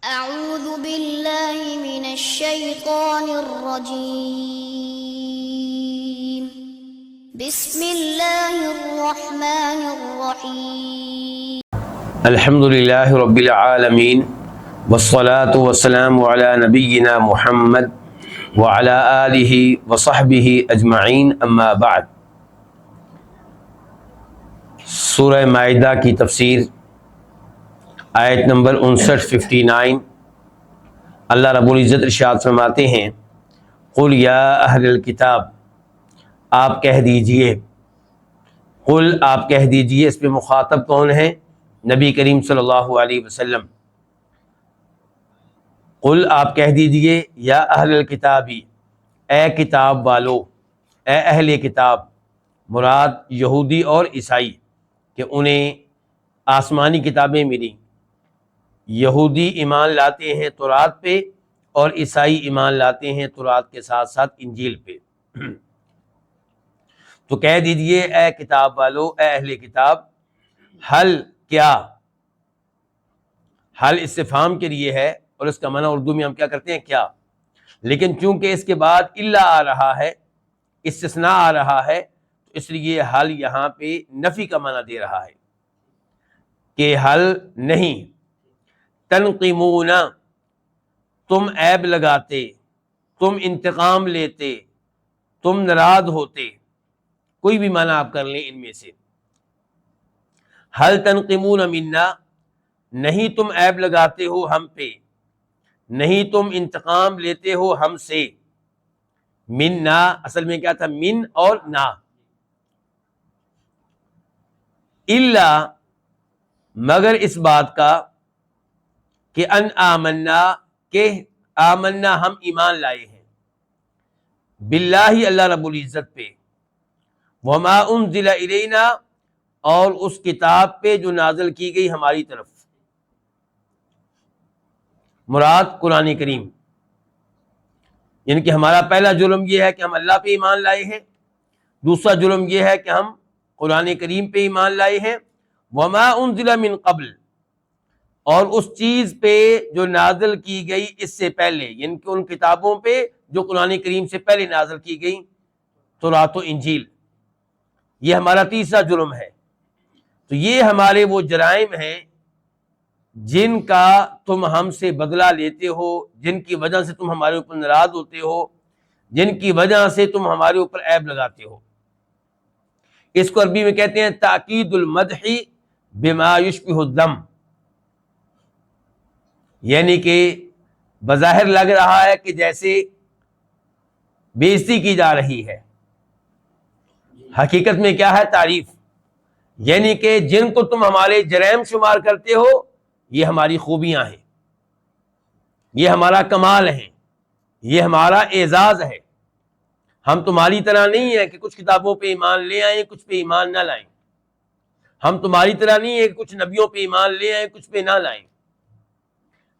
أعوذ بالله من الشيطان الرجيم بسم الله الرحمن الرحيم الحمد للہ رب العالمین والصلاة والسلام علی نبینا محمد وعلی آلہ وصحبہ اجمعین، اما بعد۔ سورہ مائدہ کی تفسیر آیت نمبر 59 اللہ رب العزت ارشاد فرماتے ہیں، قل یا اہل الکتاب، آپ کہہ دیجئے، قل آپ کہہ دیجئے، اس پہ مخاطب کون ہیں؟ نبی کریم صلی اللہ علیہ وسلم۔ قل آپ کہہ دیجئے، یا اہل الکتابی، اے کتاب والو، اے اہل کتاب، مراد یہودی اور عیسائی کہ انہیں آسمانی کتابیں ملی۔ یہودی ایمان لاتے ہیں تورات پہ اور عیسائی ایمان لاتے ہیں تورات کے ساتھ ساتھ انجیل پہ۔ تو کہہ دیجئے اے کتاب والو، اے اہل کتاب، حل کیا، حل استفہام کے لیے ہے اور اس کا معنی اردو میں ہم کیا کرتے ہیں؟ کیا۔ لیکن چونکہ اس کے بعد الا آ رہا ہے، استثناء آ رہا ہے، تو اس لیے حل یہاں پہ نفی کا معنی دے رہا ہے کہ حل نہیں، تنقمون، تم عیب لگاتے، تم انتقام لیتے، تم ناراض ہوتے، کوئی بھی معنی آپ کر لیں ان میں سے۔ حل تنقمون منا، نہیں تم عیب لگاتے ہو ہم پہ، نہیں تم انتقام لیتے ہو ہم سے۔ منا اصل میں کیا تھا؟ من اور نا۔ الا، مگر اس بات کا کہ ان آمنا، کہ آمنا ہم ایمان لائے ہیں، باللہ اللہ رب العزت پہ، وما انزل الینا، اور اس کتاب پہ جو نازل کی گئی ہماری طرف، مراد قرآن کریم۔ یعنی کہ ہمارا پہلا جرم یہ ہے کہ ہم اللہ پہ ایمان لائے ہیں، دوسرا جرم یہ ہے کہ ہم قرآن کریم پہ ایمان لائے ہیں، وما انزل من قبل، اور اس چیز پہ جو نازل کی گئی اس سے پہلے، یعنی کہ ان کتابوں پہ جو قرآن کریم سے پہلے نازل کی گئی، تورات و انجیل۔ یہ ہمارا تیسرا جرم ہے۔ تو یہ ہمارے وہ جرائم ہیں جن کا تم ہم سے بدلہ لیتے ہو، جن کی وجہ سے تم ہمارے اوپر ناراض ہوتے ہو، جن کی وجہ سے تم ہمارے اوپر عیب لگاتے ہو۔ اس کو عربی میں کہتے ہیں تاکید المدح بما یشبہ الذم، یعنی کہ بظاہر لگ رہا ہے کہ جیسے بےعزتی کی جا رہی ہے، حقیقت میں کیا ہے؟ تعریف۔ یعنی کہ جن کو تم ہمارے جرائم شمار کرتے ہو، یہ ہماری خوبیاں ہیں، یہ ہمارا کمال ہے، یہ ہمارا اعزاز ہے۔ ہم تمہاری طرح نہیں ہے کہ کچھ کتابوں پہ ایمان لے آئیں، کچھ پہ ایمان نہ لائیں۔ ہم تمہاری طرح نہیں ہے کہ کچھ نبیوں پہ ایمان لے آئیں، کچھ پہ نہ لائیں۔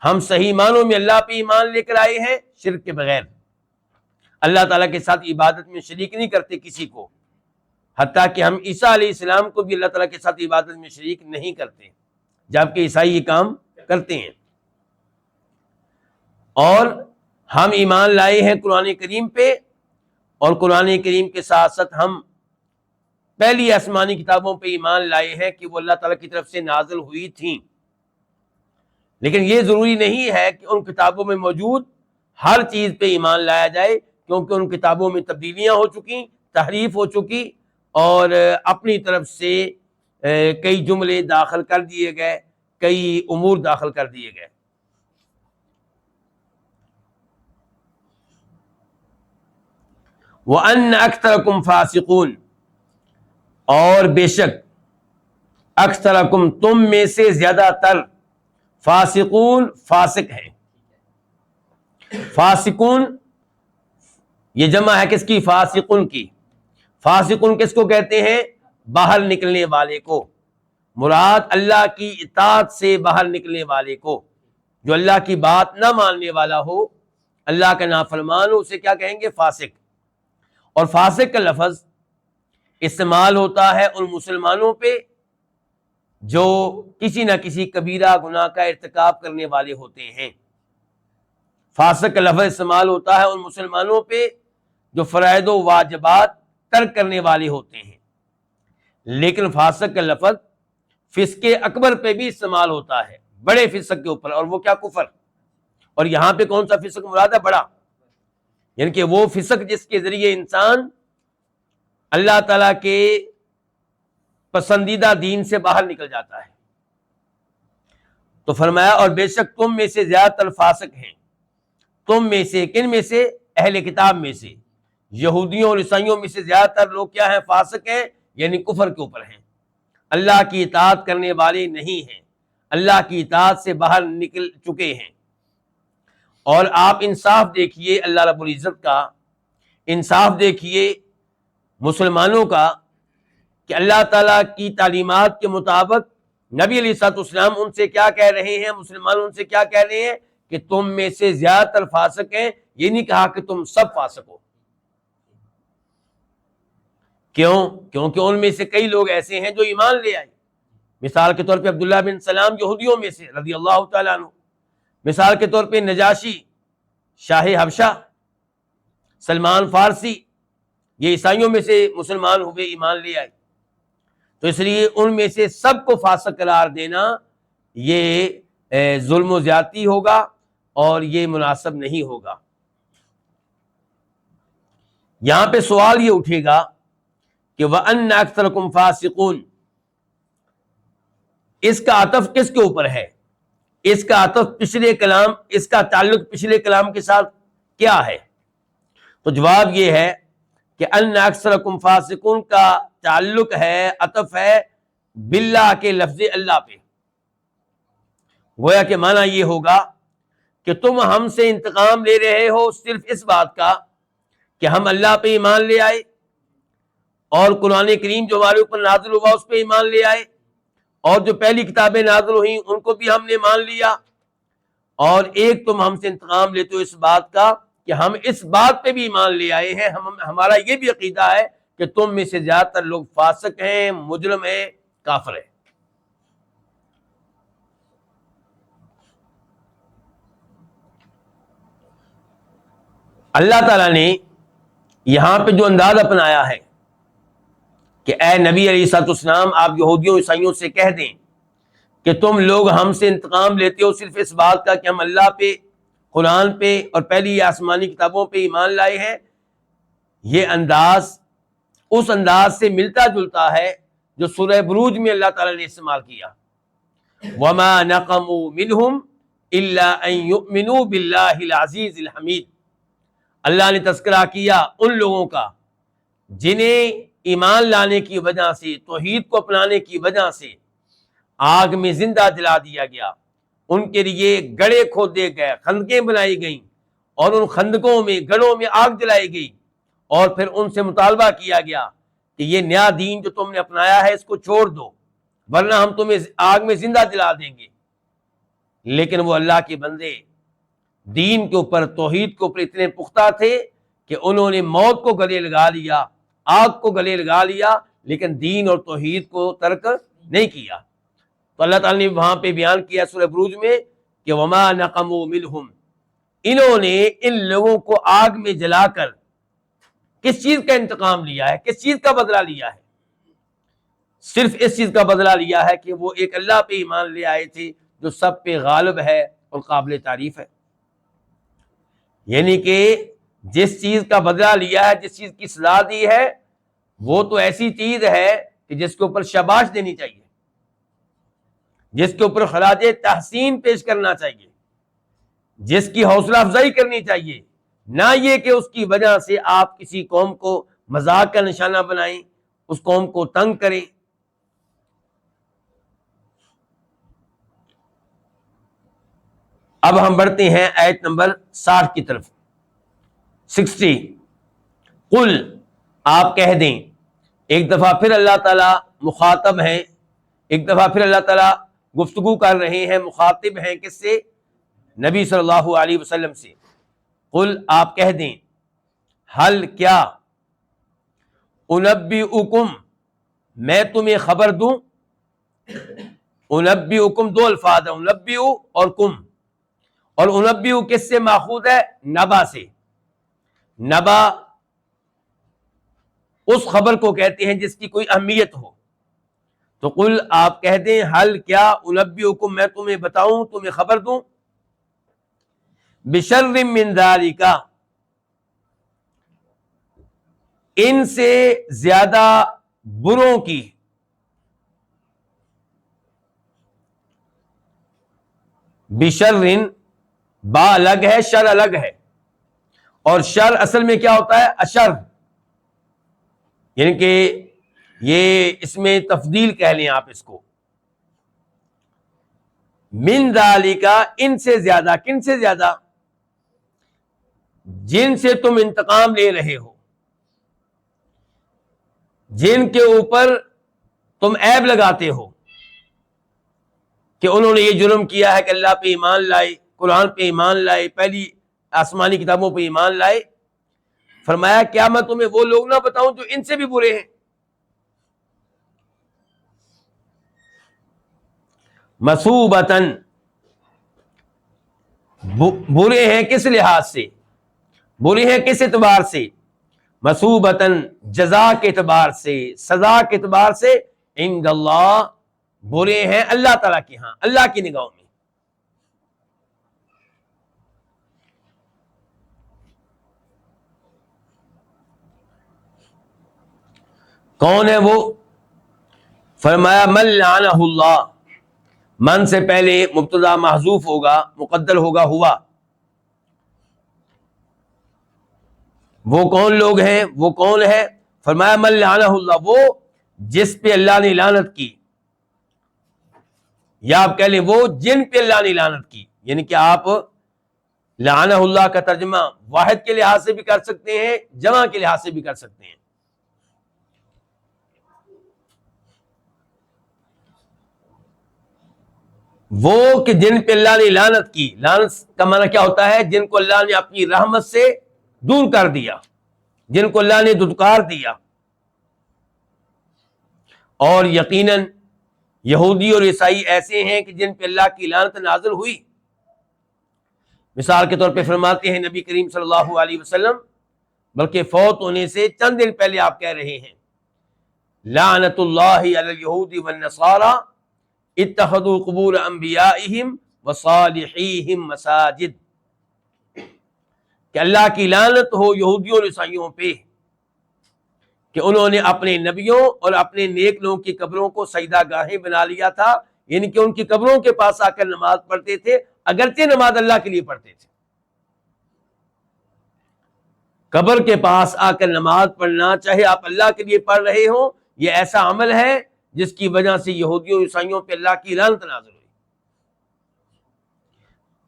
ہم صحیح معنوں میں اللہ پہ ایمان لے کر آئے ہیں، شرک کے بغیر۔ اللہ تعالیٰ کے ساتھ عبادت میں شریک نہیں کرتے کسی کو، حتیٰ کہ ہم عیسیٰ علیہ السلام کو بھی اللہ تعالیٰ کے ساتھ عبادت میں شریک نہیں کرتے، جبکہ عیسائی یہ کام کرتے ہیں۔ اور ہم ایمان لائے ہیں قرآن کریم پہ، اور قرآن کریم کے ساتھ ساتھ ہم پہلی آسمانی کتابوں پہ ایمان لائے ہیں کہ وہ اللہ تعالیٰ کی طرف سے نازل ہوئی تھیں۔ لیکن یہ ضروری نہیں ہے کہ ان کتابوں میں موجود ہر چیز پہ ایمان لایا جائے، کیونکہ ان کتابوں میں تبدیلیاں ہو چکی، تحریف ہو چکی، اور اپنی طرف سے کئی جملے داخل کر دیے گئے، کئی امور داخل کر دیے گئے۔ وَأَنَّ أَكْثَرَكُمْ فَاسِقُونَ، اور بے شک اکثرکم، تم میں سے زیادہ تر، فاسقون، فاسق ہیں۔ فاسقون یہ جمع ہے کس کی؟ فاسقن کی۔ فاسقن کس کو کہتے ہیں؟ باہر نکلنے والے کو، مراد اللہ کی اطاعت سے باہر نکلنے والے کو، جو اللہ کی بات نہ ماننے والا ہو، اللہ کا نافرمان ہو، اسے کیا کہیں گے؟ فاسق۔ اور فاسق کا لفظ استعمال ہوتا ہے ان مسلمانوں پہ جو کسی نہ کسی کبیرہ گناہ کا ارتکاب کرنے والے ہوتے ہیں۔ فاسق کا لفظ استعمال ہوتا ہے ان مسلمانوں پہ جو فرائض و واجبات ترک کرنے والے ہوتے ہیں، لیکن فاسق کا لفظ فسق اکبر پہ بھی استعمال ہوتا ہے، بڑے فسق کے اوپر، اور وہ کیا؟ کفر۔ اور یہاں پہ کون سا فسق مراد ہے؟ بڑا، یعنی کہ وہ فسق جس کے ذریعے انسان اللہ تعالیٰ کے پسندیدہ دین سے باہر نکل جاتا ہے۔ تو فرمایا اور بے شک تم میں سے زیادہ تر فاسق ہیں۔ تم میں سے، کن میں سے؟ اہل کتاب میں سے، یہودیوں اور عیسائیوں میں سے زیادہ تر لوگ کیا ہیں؟ فاسق ہیں، یعنی کفر کے اوپر ہیں، اللہ کی اطاعت کرنے والے نہیں ہیں، اللہ کی اطاعت سے باہر نکل چکے ہیں۔ اور آپ انصاف دیکھیے اللہ رب العزت کا، انصاف دیکھیے مسلمانوں کا کہ اللہ تعالیٰ کی تعلیمات کے مطابق نبی علیہ الصلوۃ والسلام ان سے کیا کہہ رہے ہیں، مسلمان ان سے کیا کہہ رہے ہیں کہ تم میں سے زیادہ تر فاسق ہیں۔ یہ نہیں کہا کہ تم سب فاسق ہو۔ کیوں؟ کیونکہ ان میں سے کئی لوگ ایسے ہیں جو ایمان لے آئے، مثال کے طور پہ عبداللہ بن سلام یہودیوں میں سے رضی اللہ تعالیٰ عنہ، مثال کے طور پہ نجاشی شاہ حبشہ، سلمان فارسی، یہ عیسائیوں میں سے مسلمان ہوئے، ایمان لے آئے۔ تو اس لیے ان میں سے سب کو فاسق قرار دینا یہ ظلم و زیادتی ہوگا اور یہ مناسب نہیں ہوگا۔ یہاں پہ سوال یہ اٹھے گا کہ وَأَنَّ أَكْثَرَكُمْ فَاسِقُونَ، اس کا عطف کس کے اوپر ہے؟ اس کا عطف پچھلے کلام، اس کا تعلق پچھلے کلام کے ساتھ کیا ہے؟ تو جواب یہ ہے کہ ان اکثرکم فاسقون کا تعلق ہے، عطف ہے باللہ کے لفظ اللہ پہ۔ گویا کہ معنی یہ ہوگا کہ تم ہم سے انتقام لے رہے ہو صرف اس بات کا کہ ہم اللہ پہ ایمان لے آئے اور قرآن کریم جو ہمارے اوپر نازل ہوا اس پہ ایمان لے آئے، اور جو پہلی کتابیں نازل ہوئیں ان کو بھی ہم نے مان لیا، اور ایک تم ہم سے انتقام لیتے ہو اس بات کا کہ ہم اس بات پہ بھی ایمان لے آئے ہیں، ہمارا یہ بھی عقیدہ ہے کہ تم میں سے زیادہ تر لوگ فاسق ہیں، مجرم ہیں، کافر ہیں۔ اللہ تعالیٰ نے یہاں پہ جو انداز اپنایا ہے کہ اے نبی علیہ الصلوۃ والسلام آپ یہودیوں عیسائیوں سے کہہ دیں کہ تم لوگ ہم سے انتقام لیتے ہو صرف اس بات کا کہ ہم اللہ پہ، قرآن پہ اور پہلی آسمانی کتابوں پہ ایمان لائے ہیں، یہ انداز اس انداز سے ملتا جلتا ہے جو سورہ بروج میں اللہ تعالیٰ نے استعمال کیا، وَمَا نَقَمُوا مِنْهُمْ إِلَّا أَن يُؤْمِنُوا بِاللَّهِ الْعَزِيزِ الْحَمِيدِ۔ اللہ نے تذکرہ کیا ان لوگوں کا جنہیں ایمان لانے کی وجہ سے، توحید کو اپنانے کی وجہ سے آگ میں زندہ جلا دیا گیا، ان کے لیے گڑھے کھودے گئے، خندقیں بنائی گئیں، اور ان خندقوں میں، گڑھوں میں آگ جلائی گئی، اور پھر ان سے مطالبہ کیا گیا کہ یہ نیا دین جو تم نے اپنایا ہے اس کو چھوڑ دو ورنہ ہم تمہیں آگ میں زندہ جلا دیں گے۔ لیکن وہ اللہ کے بندے دین کے اوپر، توحید کے اوپر اتنے پختہ تھے کہ انہوں نے موت کو گلے لگا لیا، آگ کو گلے لگا لیا، لیکن دین اور توحید کو ترک نہیں کیا۔ تو اللہ تعالیٰ نے وہاں پہ بیان کیا سورہ بروج میں کہ وما نقموا منہم، انہوں نے ان لوگوں کو آگ میں جلا کر کس چیز کا انتقام لیا ہے، کس چیز کا بدلہ لیا ہے؟ صرف اس چیز کا بدلہ لیا ہے کہ وہ ایک اللہ پہ ایمان لے آئے تھے جو سب پہ غالب ہے اور قابل تعریف ہے۔ یعنی کہ جس چیز کا بدلہ لیا ہے، جس چیز کی سزا دی ہے، وہ تو ایسی چیز ہے کہ جس کے اوپر شاباش دینی چاہیے، جس کے اوپر خراج تحسین پیش کرنا چاہیے، جس کی حوصلہ افزائی کرنی چاہیے، نہ یہ کہ اس کی وجہ سے آپ کسی قوم کو مذاق کا نشانہ بنائیں، اس قوم کو تنگ کریں۔ اب ہم بڑھتے ہیں آیت نمبر 60 کی طرف، 60۔ قل، آپ کہہ دیں، ایک دفعہ پھر اللہ تعالیٰ مخاطب ہیں، ایک دفعہ پھر اللہ تعالیٰ گفتگو کر رہے ہیں، مخاطب ہیں کس سے؟ نبی صلی اللہ علیہ وسلم سے۔ قل، آپ کہہ دیں، حل کیا، انبئکم، میں تمہیں خبر دوں، انبئکم دو الفاظ ہیں، انبئ اور کم، اور انبئ کس سے ماخوذ ہے؟ نبا سے۔ نبا اس خبر کو کہتے ہیں جس کی کوئی اہمیت ہو۔ تو قل آپ کہہ دیں، حل کیا، انبئکم میں تمہیں بتاؤں، تمہیں خبر دوں، بشر من ذالک، ان سے زیادہ بروں کی، بشر با الگ ہے، شر الگ ہے، اور شر اصل میں کیا ہوتا ہے؟ اشر، یعنی کہ یہ اس میں تفضیل کہہ لیں آپ اس کو۔ من ذالک، ان سے زیادہ، کن سے زیادہ؟ جن سے تم انتقام لے رہے ہو، جن کے اوپر تم عیب لگاتے ہو کہ انہوں نے یہ جرم کیا ہے کہ اللہ پہ ایمان لائے، قرآن پہ ایمان لائے، پہلی آسمانی کتابوں پہ ایمان لائے، فرمایا کیا میں تمہیں وہ لوگ نہ بتاؤں جو ان سے بھی برے ہیں؟ مثوبتاً، برے ہیں کس لحاظ سے؟ برے ہیں کس اعتبار سے؟ مثوبتاً، جزا کے اعتبار سے، سزا کے اعتبار سے، عند اللہ، برے ہیں اللہ تعالیٰ کے ہاں، اللہ کی نگاہوں میں۔ کون ہے وہ؟ فرمایا من لعنہ اللہ، من سے پہلے مبتدا محذوف ہوگا، مقدر ہوگا ہوا۔ وہ کون لوگ ہیں؟ وہ کون ہے؟ فرمایا من لعنہ اللہ، وہ جس پہ اللہ نے لعنت کی، یا آپ کہہ لیں وہ جن پہ اللہ نے لعنت کی، یعنی کہ آپ لعنہ اللہ کا ترجمہ واحد کے لحاظ سے بھی کر سکتے ہیں، جمع کے لحاظ سے بھی کر سکتے ہیں۔ وہ کہ جن پہ اللہ نے لعنت کی، لعنت کا معنی کیا ہوتا ہے؟ جن کو اللہ نے اپنی رحمت سے دور کر دیا، جن کو اللہ نے دھتکار دیا۔ اور یقیناً یہودی اور عیسائی ایسے ہیں کہ جن پہ اللہ کی لعنت نازل ہوئی۔ مثال کے طور پہ فرماتے ہیں نبی کریم صلی اللہ علیہ وسلم، بلکہ فوت ہونے سے چند دن پہلے آپ کہہ رہے ہیں، لعنت اللہ علی الیہود والنصارى اتخذوا قبور انبیائہم وصالحیہم مساجد، کہ اللہ کی لعنت ہو یہودیوں اور عیسائیوں پہ کہ انہوں نے اپنے نبیوں اور اپنے نیک لوگوں کی قبروں کو سجدہ گاہیں بنا لیا تھا، یعنی کہ ان کی قبروں کے پاس آ کر نماز پڑھتے تھے، اگرچہ نماز اللہ کے لیے پڑھتے تھے۔ قبر کے پاس آ کر نماز پڑھنا، چاہے آپ اللہ کے لیے پڑھ رہے ہوں، یہ ایسا عمل ہے جس کی وجہ سے یہودیوں عیسائیوں پہ اللہ کی لعنت نازل ہوئی۔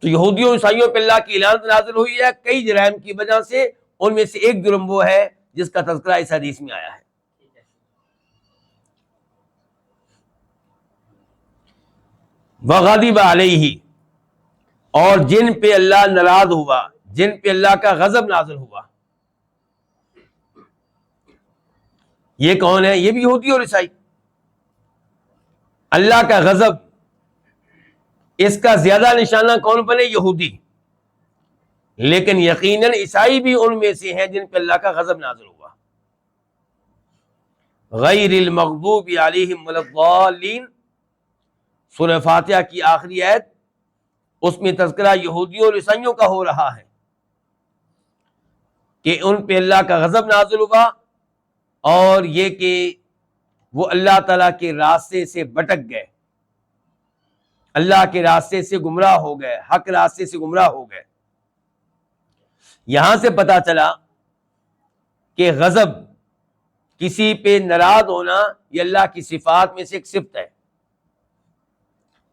تو یہودیوں عیسائیوں پہ اللہ کی لعنت نازل ہوئی ہے کئی جرائم کی وجہ سے، ان میں سے ایک جرم وہ ہے جس کا تذکرہ اس حدیث میں آیا ہے۔ وغضب علیہ، اور جن پہ اللہ ناراض ہوا، جن پہ اللہ کا غضب نازل ہوا۔ یہ کون ہے؟ یہ بھی یہودی اور عیسائی۔ اللہ کا غضب، اس کا زیادہ نشانہ کون بنے؟ یہودی، لیکن یقیناً عیسائی بھی ان میں سے ہیں جن پہ اللہ کا غضب نازل ہوا۔ غیر المغضوب علیہم ولا الضالین، سورہ فاتحہ کی آخری آیت، اس میں تذکرہ یہودیوں اور عیسائیوں کا ہو رہا ہے کہ ان پہ اللہ کا غضب نازل ہوا، اور یہ کہ وہ اللہ تعالیٰ کے راستے سے بھٹک گئے، اللہ کے راستے سے گمراہ ہو گئے، حق راستے سے گمراہ ہو گئے۔ یہاں سے پتہ چلا کہ غضب، کسی پہ ناراض ہونا، یہ اللہ کی صفات میں سے ایک صفت ہے،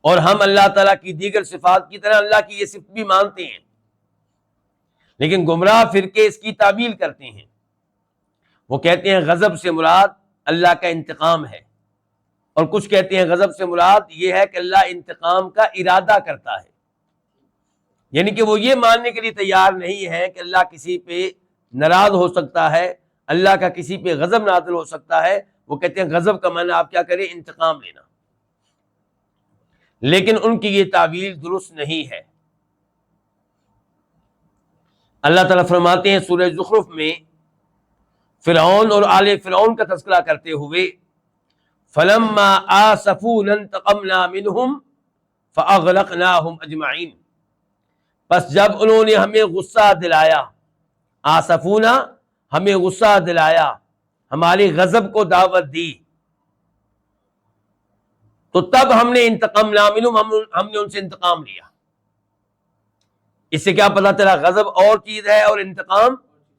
اور ہم اللہ تعالیٰ کی دیگر صفات کی طرح اللہ کی یہ صفت بھی مانتے ہیں، لیکن گمراہ فرقے اس کی تعویل کرتے ہیں۔ وہ کہتے ہیں غضب سے مراد اللہ کا انتقام ہے، اور کچھ کہتے ہیں غضب سے مراد یہ ہے کہ اللہ انتقام کا ارادہ کرتا ہے، یعنی کہ وہ یہ ماننے کے لیے تیار نہیں ہے کہ اللہ کسی پہ ناراض ہو سکتا ہے، اللہ کا کسی پہ غضب نازل ہو سکتا ہے۔ وہ کہتے ہیں غضب کا معنی آپ کیا کریں؟ انتقام لینا۔ لیکن ان کی یہ تعویل درست نہیں ہے۔ اللہ تعالیٰ فرماتے ہیں سورہ زخرف میں فرعون اور آل فرعون کا تذکرہ کرتے ہوئے، فَلَمَّا آسَفُونَا انتَقَمْنَا مِنْهُمْ فَأَغْرَقْنَاهُمْ أَجْمَعِينَ، پس جب انہوں نے ہمیں غصہ دلایا، آسفونا ہمیں غصہ دلایا، ہمارے غضب کو دعوت دی، تو تب ہم نے انتقمنا منہم، ہم نے ان سے انتقام لیا۔ اس سے کیا پتہ چلا؟ غضب اور چیز ہے اور انتقام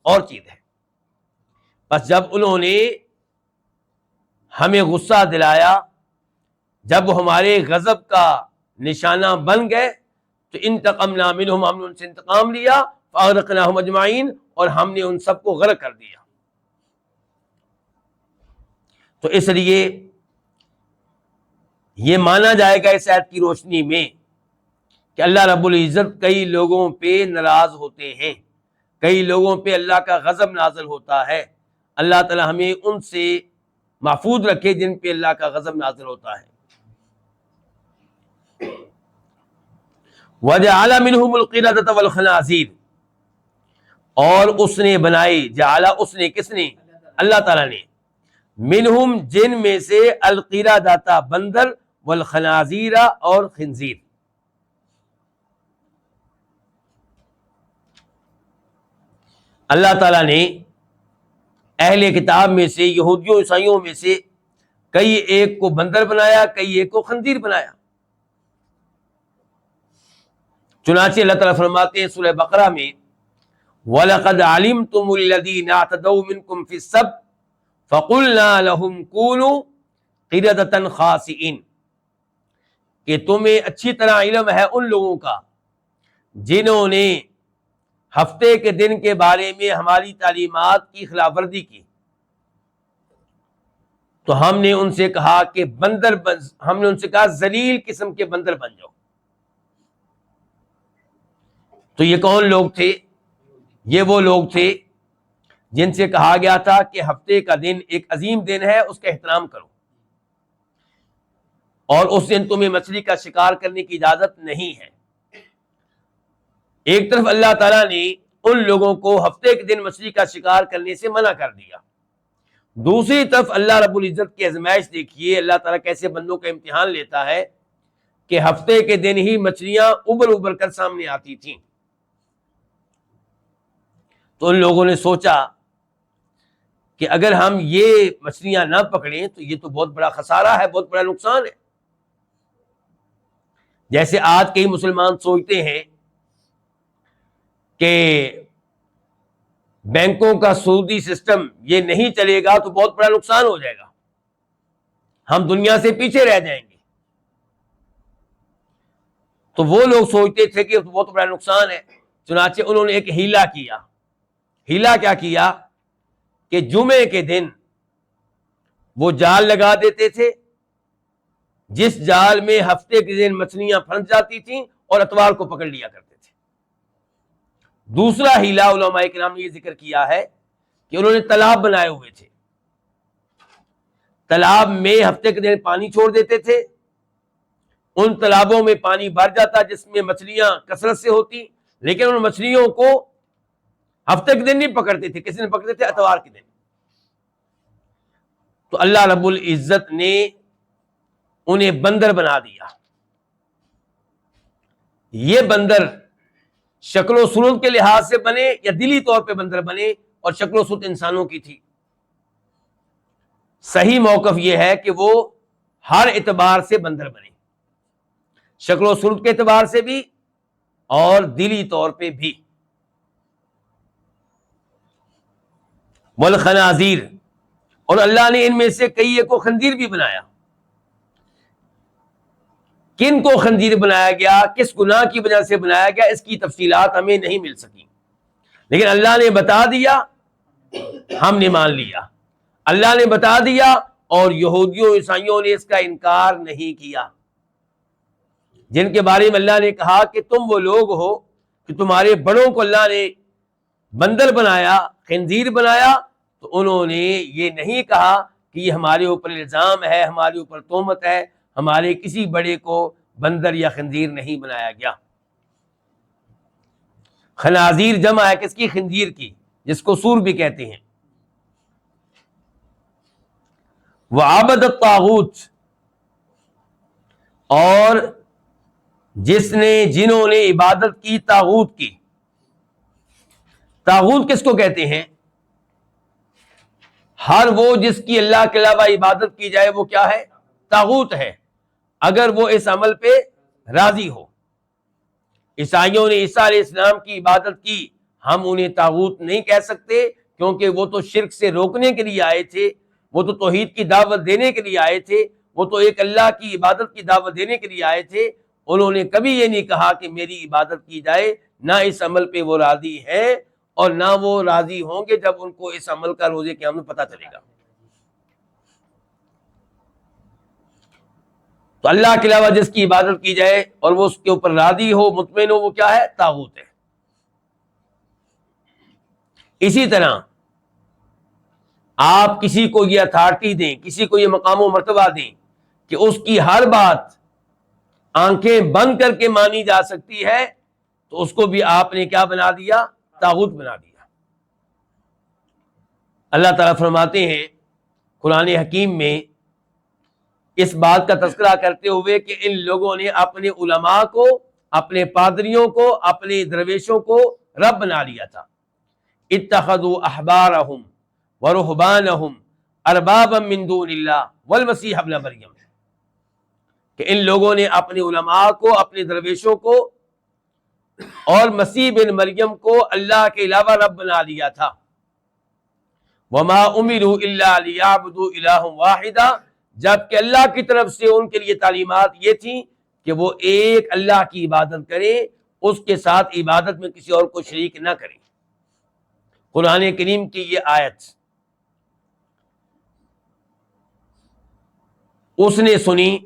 اور چیز ہے۔ بس جب انہوں نے ہمیں غصہ دلایا، جب وہ ہمارے غضب کا نشانہ بن گئے، تو انتقمنا منہم، ہم نے ان سے انتقام لیا، فاغرقناہم اجمعین، اور ہم نے ان سب کو غرق کر دیا۔ تو اس لیے یہ مانا جائے گا اس آیت کی روشنی میں کہ اللہ رب العزت کئی لوگوں پہ ناراض ہوتے ہیں، کئی لوگوں پہ اللہ کا غضب نازل ہوتا ہے۔ اللہ تعالی ہمیں ان سے محفوظ رکھے جن پہ اللہ کا غضب نازل ہوتا ہے۔ وَجَعَلَ مِنْهُمُ الْقِرَدَةَ وَالْخَنَازِيرَ، اور اس نے بنائی، جعل اس نے، کس نے؟ اللہ تعالیٰ نے، منہم جن میں سے، القردۃ بندر، والخنازیر اور خنزیر۔ اللہ تعالیٰ نے اہل کتاب میں سے، یہودیوں عیسائیوں میں سے کئی ایک کو بندر بنایا، کئی ایک کو خنزیر بنایا۔ چنانچہ اللہ تعالیٰ فرماتے ہیں سورہ بقرہ میں، وَلَقَدْ عَلِمْتُمُ الَّذِينَ اعْتَدَوْا مِنْكُمْ فِي السَّبْتِ فَقُلْنَا لَهُمْ كُونُوا قِرَدَةً خَاسِئِينَ، کہ تمہیں اچھی طرح علم ہے ان لوگوں کا جنہوں نے ہفتے کے دن کے بارے میں ہماری تعلیمات کی خلاف ورزی کی، تو ہم نے ان سے کہا کہ ہم نے ان سے کہا ذلیل قسم کے بندر بن جاؤ۔ تو یہ کون لوگ تھے؟ یہ وہ لوگ تھے جن سے کہا گیا تھا کہ ہفتے کا دن ایک عظیم دن ہے، اس کا احترام کرو، اور اس دن تمہیں مچھلی کا شکار کرنے کی اجازت نہیں ہے۔ ایک طرف اللہ تعالیٰ نے ان لوگوں کو ہفتے کے دن مچھلی کا شکار کرنے سے منع کر دیا، دوسری طرف اللہ رب العزت کی آزمائش دیکھیے، اللہ تعالیٰ کیسے بندوں کا امتحان لیتا ہے کہ ہفتے کے دن ہی مچھلیاں ابھر ابھر کر سامنے آتی تھیں۔ تو ان لوگوں نے سوچا کہ اگر ہم یہ مچھلیاں نہ پکڑیں تو یہ تو بہت بڑا خسارہ ہے، بہت بڑا نقصان ہے۔ جیسے آج کئی مسلمان سوچتے ہیں کہ بینکوں کا سودی سسٹم یہ نہیں چلے گا تو بہت بڑا نقصان ہو جائے گا، ہم دنیا سے پیچھے رہ جائیں گے۔ تو وہ لوگ سوچتے تھے کہ بہت بڑا نقصان ہے، چنانچہ انہوں نے ایک ہیلا کیا۔ ہیلا کیا کیا کہ جمعے کے دن وہ جال لگا دیتے تھے، جس جال میں ہفتے کے دن مچھلیاں پھنس جاتی تھیں، اور اتوار کو پکڑ لیا کرتے تھے۔ دوسرا ہیلا علماء کرام نے یہ ذکر کیا ہے کہ انہوں نے تالاب بنائے ہوئے تھے، تالاب میں ہفتے کے دن پانی چھوڑ دیتے تھے، ان تالابوں میں پانی بھر جاتا جس میں مچھلیاں کثرت سے ہوتی، لیکن ان مچھلیوں کو ہفتے کے دن نہیں پکڑتے تھے، کسی دن پکڑتے تھے؟ اتوار کے دن۔ تو اللہ رب العزت نے انہیں بندر بنا دیا۔ یہ بندر شکل و صورت کے لحاظ سے بنے یا دلی طور پہ بندر بنے، اور شکل و صورت انسانوں کی تھی۔ صحیح موقف یہ ہے کہ وہ ہر اعتبار سے بندر بنے، شکل و صورت کے اعتبار سے بھی اور دلی طور پہ بھی۔ والخنازیر، اور اللہ نے ان میں سے کئی ایک کو خنزیر بھی بنایا۔ کن کو خنزیر بنایا گیا، کس گناہ کی وجہ سے بنایا گیا، اس کی تفصیلات ہمیں نہیں مل سکی، لیکن اللہ نے بتا دیا، ہم نے مان لیا۔ اللہ نے بتا دیا اور یہودیوں عیسائیوں نے اس کا انکار نہیں کیا، جن کے بارے میں اللہ نے کہا کہ تم وہ لوگ ہو کہ تمہارے بڑوں کو اللہ نے بندر بنایا، خنزیر بنایا، تو انہوں نے یہ نہیں کہا کہ یہ ہمارے اوپر الزام ہے، ہمارے اوپر تہمت ہے، ہمارے کسی بڑے کو بندر یا خنزیر نہیں بنایا گیا۔ خنازیر جمع ہے کس کی؟ خنزیر کی، جس کو سور بھی کہتے ہیں۔ وعبد الطاغوت، اور جنہوں نے عبادت کی طاغوت کی۔ طاغوت کس کو کہتے ہیں؟ ہر وہ جس کی اللہ کے علاوہ عبادت کی جائے وہ کیا ہے؟ طاغوت ہے، اگر وہ اس عمل پہ راضی ہو۔ عیسائیوں نے عیسیٰ علیہ السلام کی عبادت کی، ہم انہیں طاغوت نہیں کہہ سکتے، کیونکہ وہ تو شرک سے روکنے کے لیے آئے تھے، وہ تو توحید کی دعوت دینے کے لیے آئے تھے، وہ تو ایک اللہ کی عبادت کی دعوت دینے کے لیے آئے تھے۔ انہوں نے کبھی یہ نہیں کہا کہ میری عبادت کی جائے، نہ اس عمل پہ وہ راضی ہیں، اور نہ وہ راضی ہوں گے جب ان کو اس عمل کا روز قیامت میں پتہ چلے گا۔ تو اللہ کے علاوہ جس کی عبادت کی جائے اور وہ اس کے اوپر راضی ہو، مطمئن ہو، وہ کیا ہے؟ طاغوت ہے۔ اسی طرح آپ کسی کو یہ اتھارٹی دیں، کسی کو یہ مقام و مرتبہ دیں کہ اس کی ہر بات آنکھیں بند کر کے مانی جا سکتی ہے، تو اس کو بھی آپ نے کیا بنا دیا؟ طاغوت بنا دیا۔ اللہ تعالیٰ فرماتے ہیں قرآن حکیم میں اس بات کا تذکرہ کرتے ہوئے کہ ان لوگوں نے اپنے علماء کو، اپنے پادریوں کو، اپنے درویشوں کو رب بنا لیا تھا۔ اتخذوا احبارهم ورهبانهم اربابا من دون اللہ والمسیح ابن مریم، کہ ان لوگوں نے اپنے علماء کو، اپنے درویشوں کو اور مسیح بن مریم کو اللہ کے علاوہ رب بنا لیا تھا۔ وما امروا الا ليعبدوا الها واحدا، جبکہ اللہ کی طرف سے ان کے لیے تعلیمات یہ تھیں کہ وہ ایک اللہ کی عبادت کریں، اس کے ساتھ عبادت میں کسی اور کو شریک نہ کریں۔ قرآن کریم کی یہ آیت اس نے سنی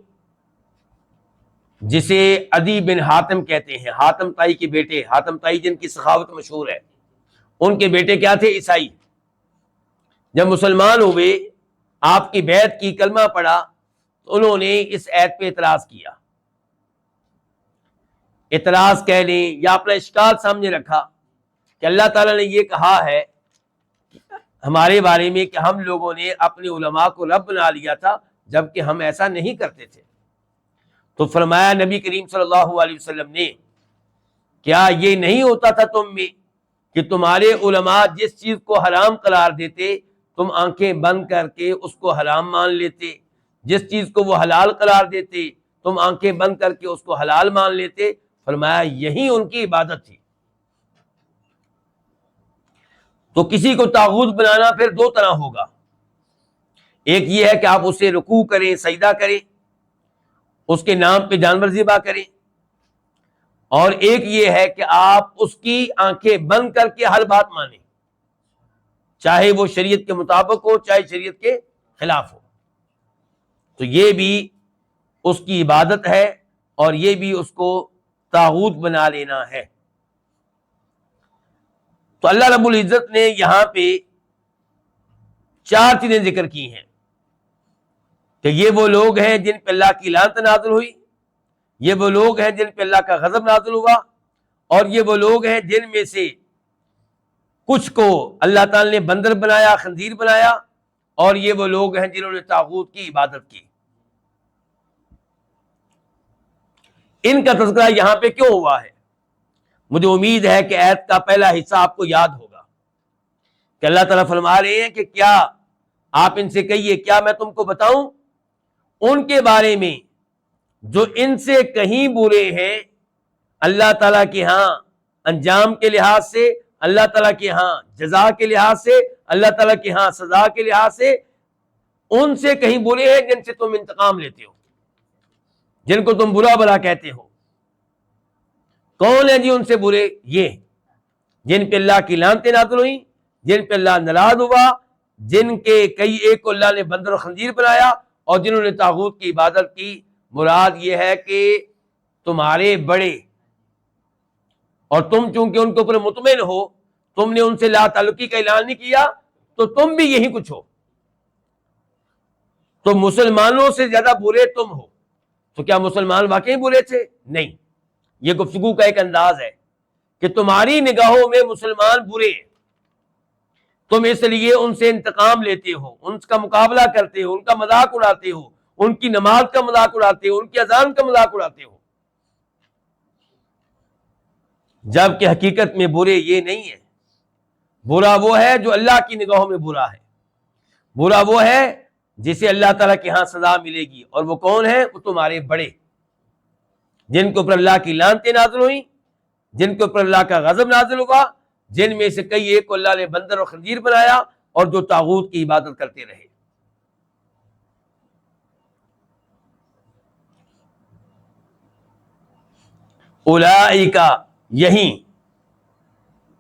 جسے عدی بن حاتم کہتے ہیں، حاتم تائی کے بیٹے، حاتم تائی جن کی سخاوت مشہور ہے، ان کے بیٹے کیا تھے؟ عیسائی۔ جب مسلمان ہوئے، آپ کی بیعت کی، کلمہ پڑھا، تو انہوں نے اس ایت پہ اعتراض کیا۔ اعتراض کہہ لیں یا اپنا اشکال سامنے رکھا کہ اللہ تعالیٰ نے یہ کہا ہے ہمارے بارے میں کہ ہم لوگوں نے اپنے علماء کو رب بنا لیا تھا، جبکہ ہم ایسا نہیں کرتے تھے۔ تو فرمایا نبی کریم صلی اللہ علیہ وسلم نے، کیا یہ نہیں ہوتا تھا تم میں کہ تمہارے علماء جس چیز کو حرام قرار دیتے تم آنکھیں بند کر کے اس کو حرام مان لیتے، جس چیز کو وہ حلال قرار دیتے تم آنکھیں بند کر کے اس کو حلال مان لیتے؟ فرمایا یہی ان کی عبادت تھی۔ تو کسی کو طاغوت بنانا پھر دو طرح ہوگا، ایک یہ ہے کہ آپ اسے رکوع کریں، سجدہ کریں، اس کے نام پہ جانور ذبح کریں، اور ایک یہ ہے کہ آپ اس کی آنکھیں بند کر کے ہر بات مانیں، چاہے وہ شریعت کے مطابق ہو چاہے شریعت کے خلاف ہو۔ تو یہ بھی اس کی عبادت ہے اور یہ بھی اس کو طاغوت بنا لینا ہے۔ تو اللہ رب العزت نے یہاں پہ چار چیزیں ذکر کی ہیں کہ یہ وہ لوگ ہیں جن پہ اللہ کی لعنت نازل ہوئی، یہ وہ لوگ ہیں جن پہ اللہ کا غضب نازل ہوا، اور یہ وہ لوگ ہیں جن میں سے کچھ کو اللہ تعالی نے بندر بنایا، خنزیر بنایا، اور یہ وہ لوگ ہیں جنہوں نے طاغوت کی عبادت کی۔ ان کا تذکرہ یہاں پہ کیوں ہوا ہے؟ مجھے امید ہے کہ آیت کا پہلا حصہ آپ کو یاد ہوگا کہ اللہ تعالیٰ فرما رہے ہیں کہ کیا آپ ان سے کہیے، کیا میں تم کو بتاؤں ان کے بارے میں جو ان سے کہیں برے ہیں اللہ تعالیٰ کے ہاں انجام کے لحاظ سے، اللہ تعالیٰ کے ہاں جزا کے لحاظ سے، اللہ تعالیٰ کے ہاں سزا کے لحاظ سے ان سے کہیں برے ہیں جن سے تم انتقام لیتے ہو، جن کو تم برا بھلا کہتے ہو۔ کون ہے جی ان سے برے؟ یہ جن پہ اللہ کی لعنتیں نازل ہوئیں، جن پہ اللہ ناراض ہوا، جن کے کئی ایک کو اللہ نے بندر و خنزیر بنایا، اور جنہوں نے طاغوت کی عبادت کی۔ مراد یہ ہے کہ تمہارے بڑے، اور تم چونکہ ان کے اوپر مطمئن ہو، تم نے ان سے لا تعلقی کا اعلان نہیں کیا، تو تم بھی یہی کچھ ہو۔ تو مسلمانوں سے زیادہ برے تم ہو، تو کیا مسلمان واقعی برے تھے؟ نہیں، یہ گفتگو کا ایک انداز ہے کہ تمہاری نگاہوں میں مسلمان برے ہیں، تم اس لیے ان سے انتقام لیتے ہو، ان کا مقابلہ کرتے ہو، ان کا مذاق اڑاتے ہو، ان کی نماز کا مذاق اڑاتے ہو، ان کی اذان کا مذاق اڑاتے ہو، جبکہ حقیقت میں برے یہ نہیں ہے۔ برا وہ ہے جو اللہ کی نگاہوں میں برا ہے، برا وہ ہے جسے اللہ تعالیٰ کے ہاں سزا ملے گی، اور وہ کون ہے؟ وہ تمہارے بڑے، جن کے اوپر اللہ کی لعنتیں نازل ہوئیں، جن کے اوپر اللہ کا غضب نازل ہوا، جن میں سے کئی ایک کو اللہ نے بندر اور خنزیر بنایا، اور جو طاغوت کی عبادت کرتے رہے۔ اولئک، یہی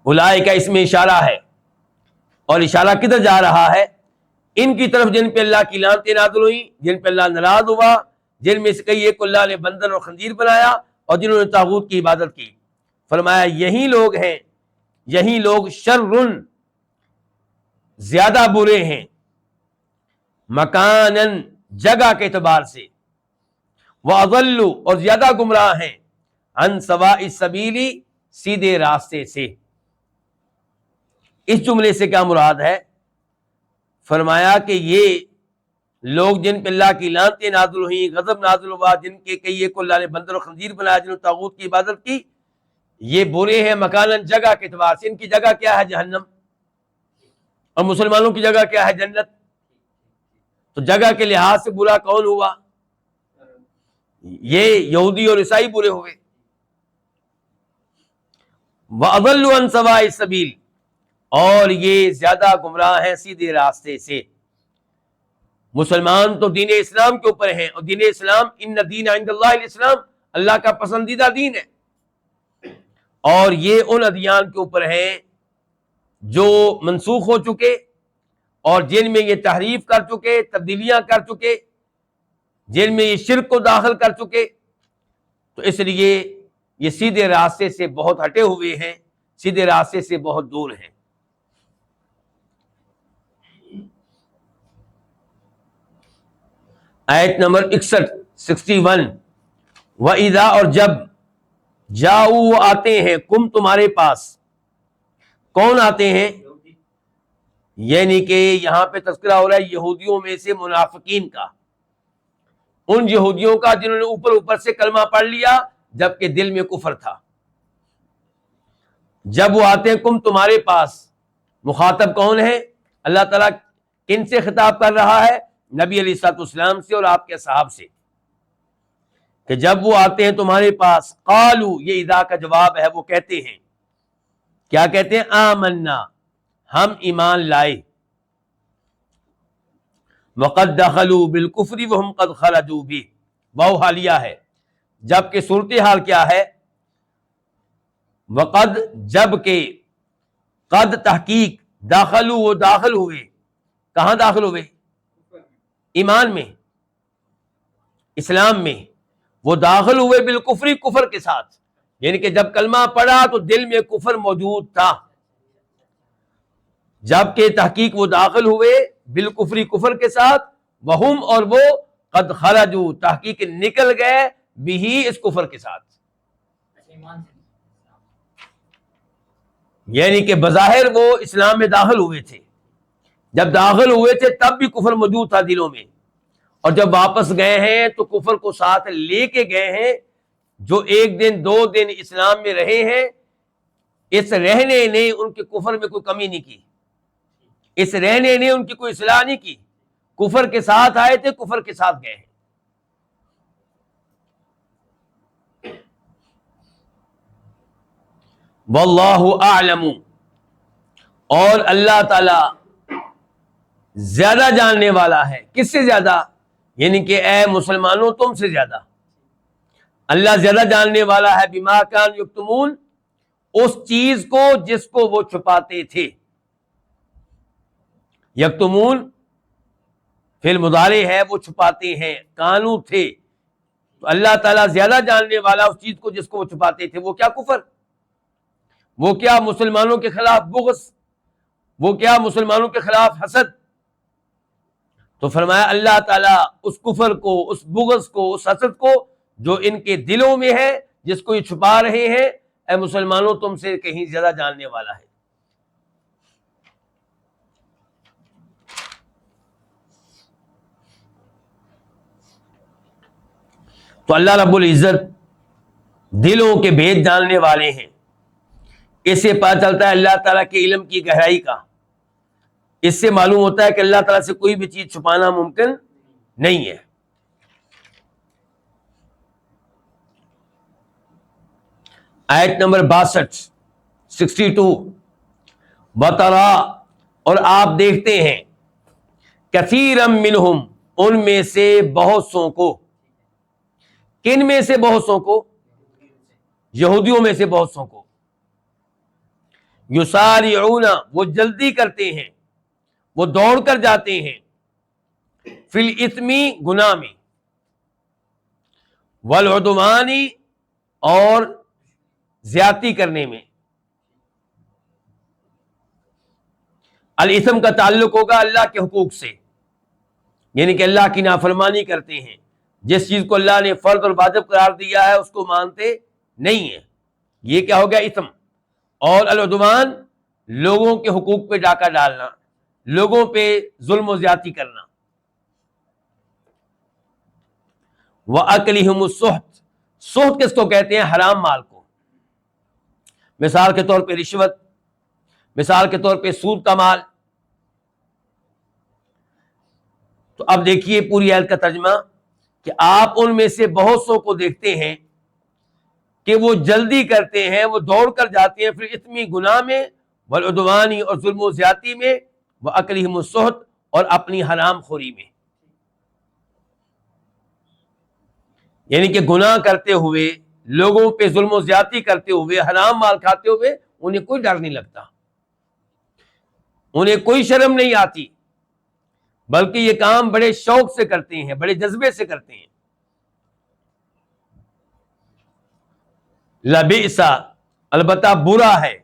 اولئک اس میں اشارہ ہے، اور اشارہ کدھر جا رہا ہے؟ ان کی طرف جن پہ اللہ کی لعنتیں نازل ہوئیں، جن پہ اللہ ناراض ہوا، جن میں سے کئی ایک کو اللہ نے بندر اور خنزیر بنایا، اور جنہوں نے طاغوت کی عبادت کی۔ فرمایا یہی لوگ ہیں، یہی لوگ شرٌ، زیادہ برے ہیں، مکانن، جگہ کے اعتبار سے، وَأَضَلُّ، اور زیادہ گمراہ ہیں، عن سواء السبیل، سیدھے راستے سے۔ اس جملے سے کیا مراد ہے؟ فرمایا کہ یہ لوگ جن پہ اللہ کی لعنتیں نازل ہوئیں، غضب نازل ہوا، جن کے کئی ایک کو اللہ نے بندر و خنزیر بنایا، جنہوں نے طاغوت کی عبادت کی، یہ برے ہیں مکانن، جگہ کے اعتبار سے۔ ان کی جگہ کیا ہے؟ جہنم، اور مسلمانوں کی جگہ کیا ہے؟ جنت۔ تو جگہ کے لحاظ سے برا کون ہوا؟ یہ یہودی اور عیسائی برے ہوئے۔ وَأَضَلُّ عَن سَوَاءِ السَّبِيلِ، اور یہ زیادہ گمراہ ہیں سیدھے راستے سے۔ مسلمان تو دین اسلام کے اوپر ہیں، اور دین اسلام ان الدین عند اللہ الاسلام، اللہ کا پسندیدہ دین ہے، اور یہ ان ادیان کے اوپر ہیں جو منسوخ ہو چکے، اور جن میں یہ تحریف کر چکے، تبدیلیاں کر چکے، جن میں یہ شرک کو داخل کر چکے، تو اس لیے یہ سیدھے راستے سے بہت ہٹے ہوئے ہیں، سیدھے راستے سے بہت دور ہیں۔ آیت نمبر 61 وَإِذَا، اور جب، جاؤ وہ آتے ہیں، کم تمہارے پاس، کون آتے ہیں؟ یعنی کہ یہاں پہ تذکرہ ہو رہا ہے یہودیوں میں سے منافقین کا، ان یہودیوں کا جنہوں نے اوپر اوپر سے کلمہ پڑھ لیا جبکہ دل میں کفر تھا۔ جب وہ آتے ہیں کم تمہارے پاس، مخاطب کون ہے؟ اللہ تعالیٰ کن سے خطاب کر رہا ہے؟ نبی علیہ الصلوۃ والسلام سے اور آپ کے اصحاب سے، کہ جب وہ آتے ہیں تمہارے پاس، قالو، یہ اذا کا جواب ہے، وہ کہتے ہیں، کیا کہتے ہیں؟ آمنا، ہم ایمان لائے، وقد دخلوا بالکفر وهم قد خرجوا به، واو حالیہ ہے، جبکہ صورتحال کیا ہے؟ وقد، جب کہ، قد تحقیق، داخلوا، وہ داخل ہوئے، کہاں داخل ہوئے؟ ایمان میں، اسلام میں، وہ داخل ہوئے بالکفری، کفر کے ساتھ، یعنی کہ جب کلمہ پڑھا تو دل میں کفر موجود تھا، جبکہ تحقیق وہ داخل ہوئے بالکفری، کفر کے ساتھ، وہم، اور وہ، قد خرجوا، تحقیق نکل گئے، بھی، اس کفر کے ساتھ، یعنی کہ بظاہر وہ اسلام میں داخل ہوئے تھے، جب داخل ہوئے تھے تب بھی کفر موجود تھا دلوں میں، اور جب واپس گئے ہیں تو کفر کو ساتھ لے کے گئے ہیں۔ جو ایک دن 2 دن اسلام میں رہے ہیں، اس رہنے نے ان کے کفر میں کوئی کمی نہیں کی، اس رہنے نے ان کی کوئی اصلاح نہیں کی، کفر کے ساتھ آئے تھے، کفر کے ساتھ گئے ہیں۔ واللہ اعلم، اور اللہ تعالی زیادہ جاننے والا ہے، کس سے زیادہ؟ یعنی کہ اے مسلمانوں تم سے زیادہ اللہ زیادہ جاننے والا ہے، بما کان یکتمون، اس چیز کو جس کو وہ چھپاتے تھے۔ یکتمون فعل مضارع ہے، وہ چھپاتے ہیں، کانو تھے، تو اللہ تعالیٰ زیادہ جاننے والا اس چیز کو جس کو وہ چھپاتے تھے۔ وہ کیا؟ کفر، وہ کیا؟ مسلمانوں کے خلاف بغض، وہ کیا؟ مسلمانوں کے خلاف حسد۔ تو فرمایا اللہ تعالیٰ اس کفر کو، اس بغض کو، اس حسد کو جو ان کے دلوں میں ہے، جس کو یہ چھپا رہے ہیں، اے مسلمانوں تم سے کہیں زیادہ جاننے والا ہے۔ تو اللہ رب العزت دلوں کے بھید جاننے والے ہیں۔ اس سے پتہ چلتا ہے اللہ تعالیٰ کے علم کی گہرائی کا۔ اس سے معلوم ہوتا ہے کہ اللہ تعالیٰ سے کوئی بھی چیز چھپانا ممکن نہیں ہے۔ آیت نمبر 62 بطرا، اور آپ دیکھتے ہیں کثیرا منہم، ان میں سے بہت سوں کو۔ کن میں سے بہت سوں کو؟ یہودیوں میں سے بہت سوں کو۔ یسارعون، وہ جلدی کرتے ہیں، وہ دوڑ کر جاتے ہیں، فی الاثم، گناہ میں، والعدوان، اور زیادتی کرنے میں۔ الاثم کا تعلق ہوگا اللہ کے حقوق سے، یعنی کہ اللہ کی نافرمانی کرتے ہیں، جس چیز کو اللہ نے فرض اور واجب قرار دیا ہے اس کو مانتے نہیں ہیں، یہ کیا ہو گیا؟ اثم۔ اور العدوان، لوگوں کے حقوق پہ ڈاکہ ڈالنا، لوگوں پہ ظلم و زیادتی کرنا۔ وَأَكْلِهِمُ السُّحْتَ، سحت کس کو کہتے ہیں؟ حرام مال کو۔ مثال کے طور پہ رشوت، مثال کے طور پہ سود کا مال۔ تو اب دیکھیے پوری آیت کا ترجمہ کہ آپ ان میں سے بہت سو کو دیکھتے ہیں کہ وہ جلدی کرتے ہیں، وہ دوڑ کر جاتے ہیں پھر اثمی، گناہ میں، والعدوانی، اور ظلم و زیادتی میں، وَأَكْلِهِمُ السُّحْتَ، اور اپنی حرام خوری میں۔ یعنی کہ گناہ کرتے ہوئے، لوگوں پہ ظلم و زیادتی کرتے ہوئے، حرام مال کھاتے ہوئے انہیں کوئی ڈر نہیں لگتا، انہیں کوئی شرم نہیں آتی، بلکہ یہ کام بڑے شوق سے کرتے ہیں، بڑے جذبے سے کرتے ہیں۔ لبئس، البتہ برا ہے،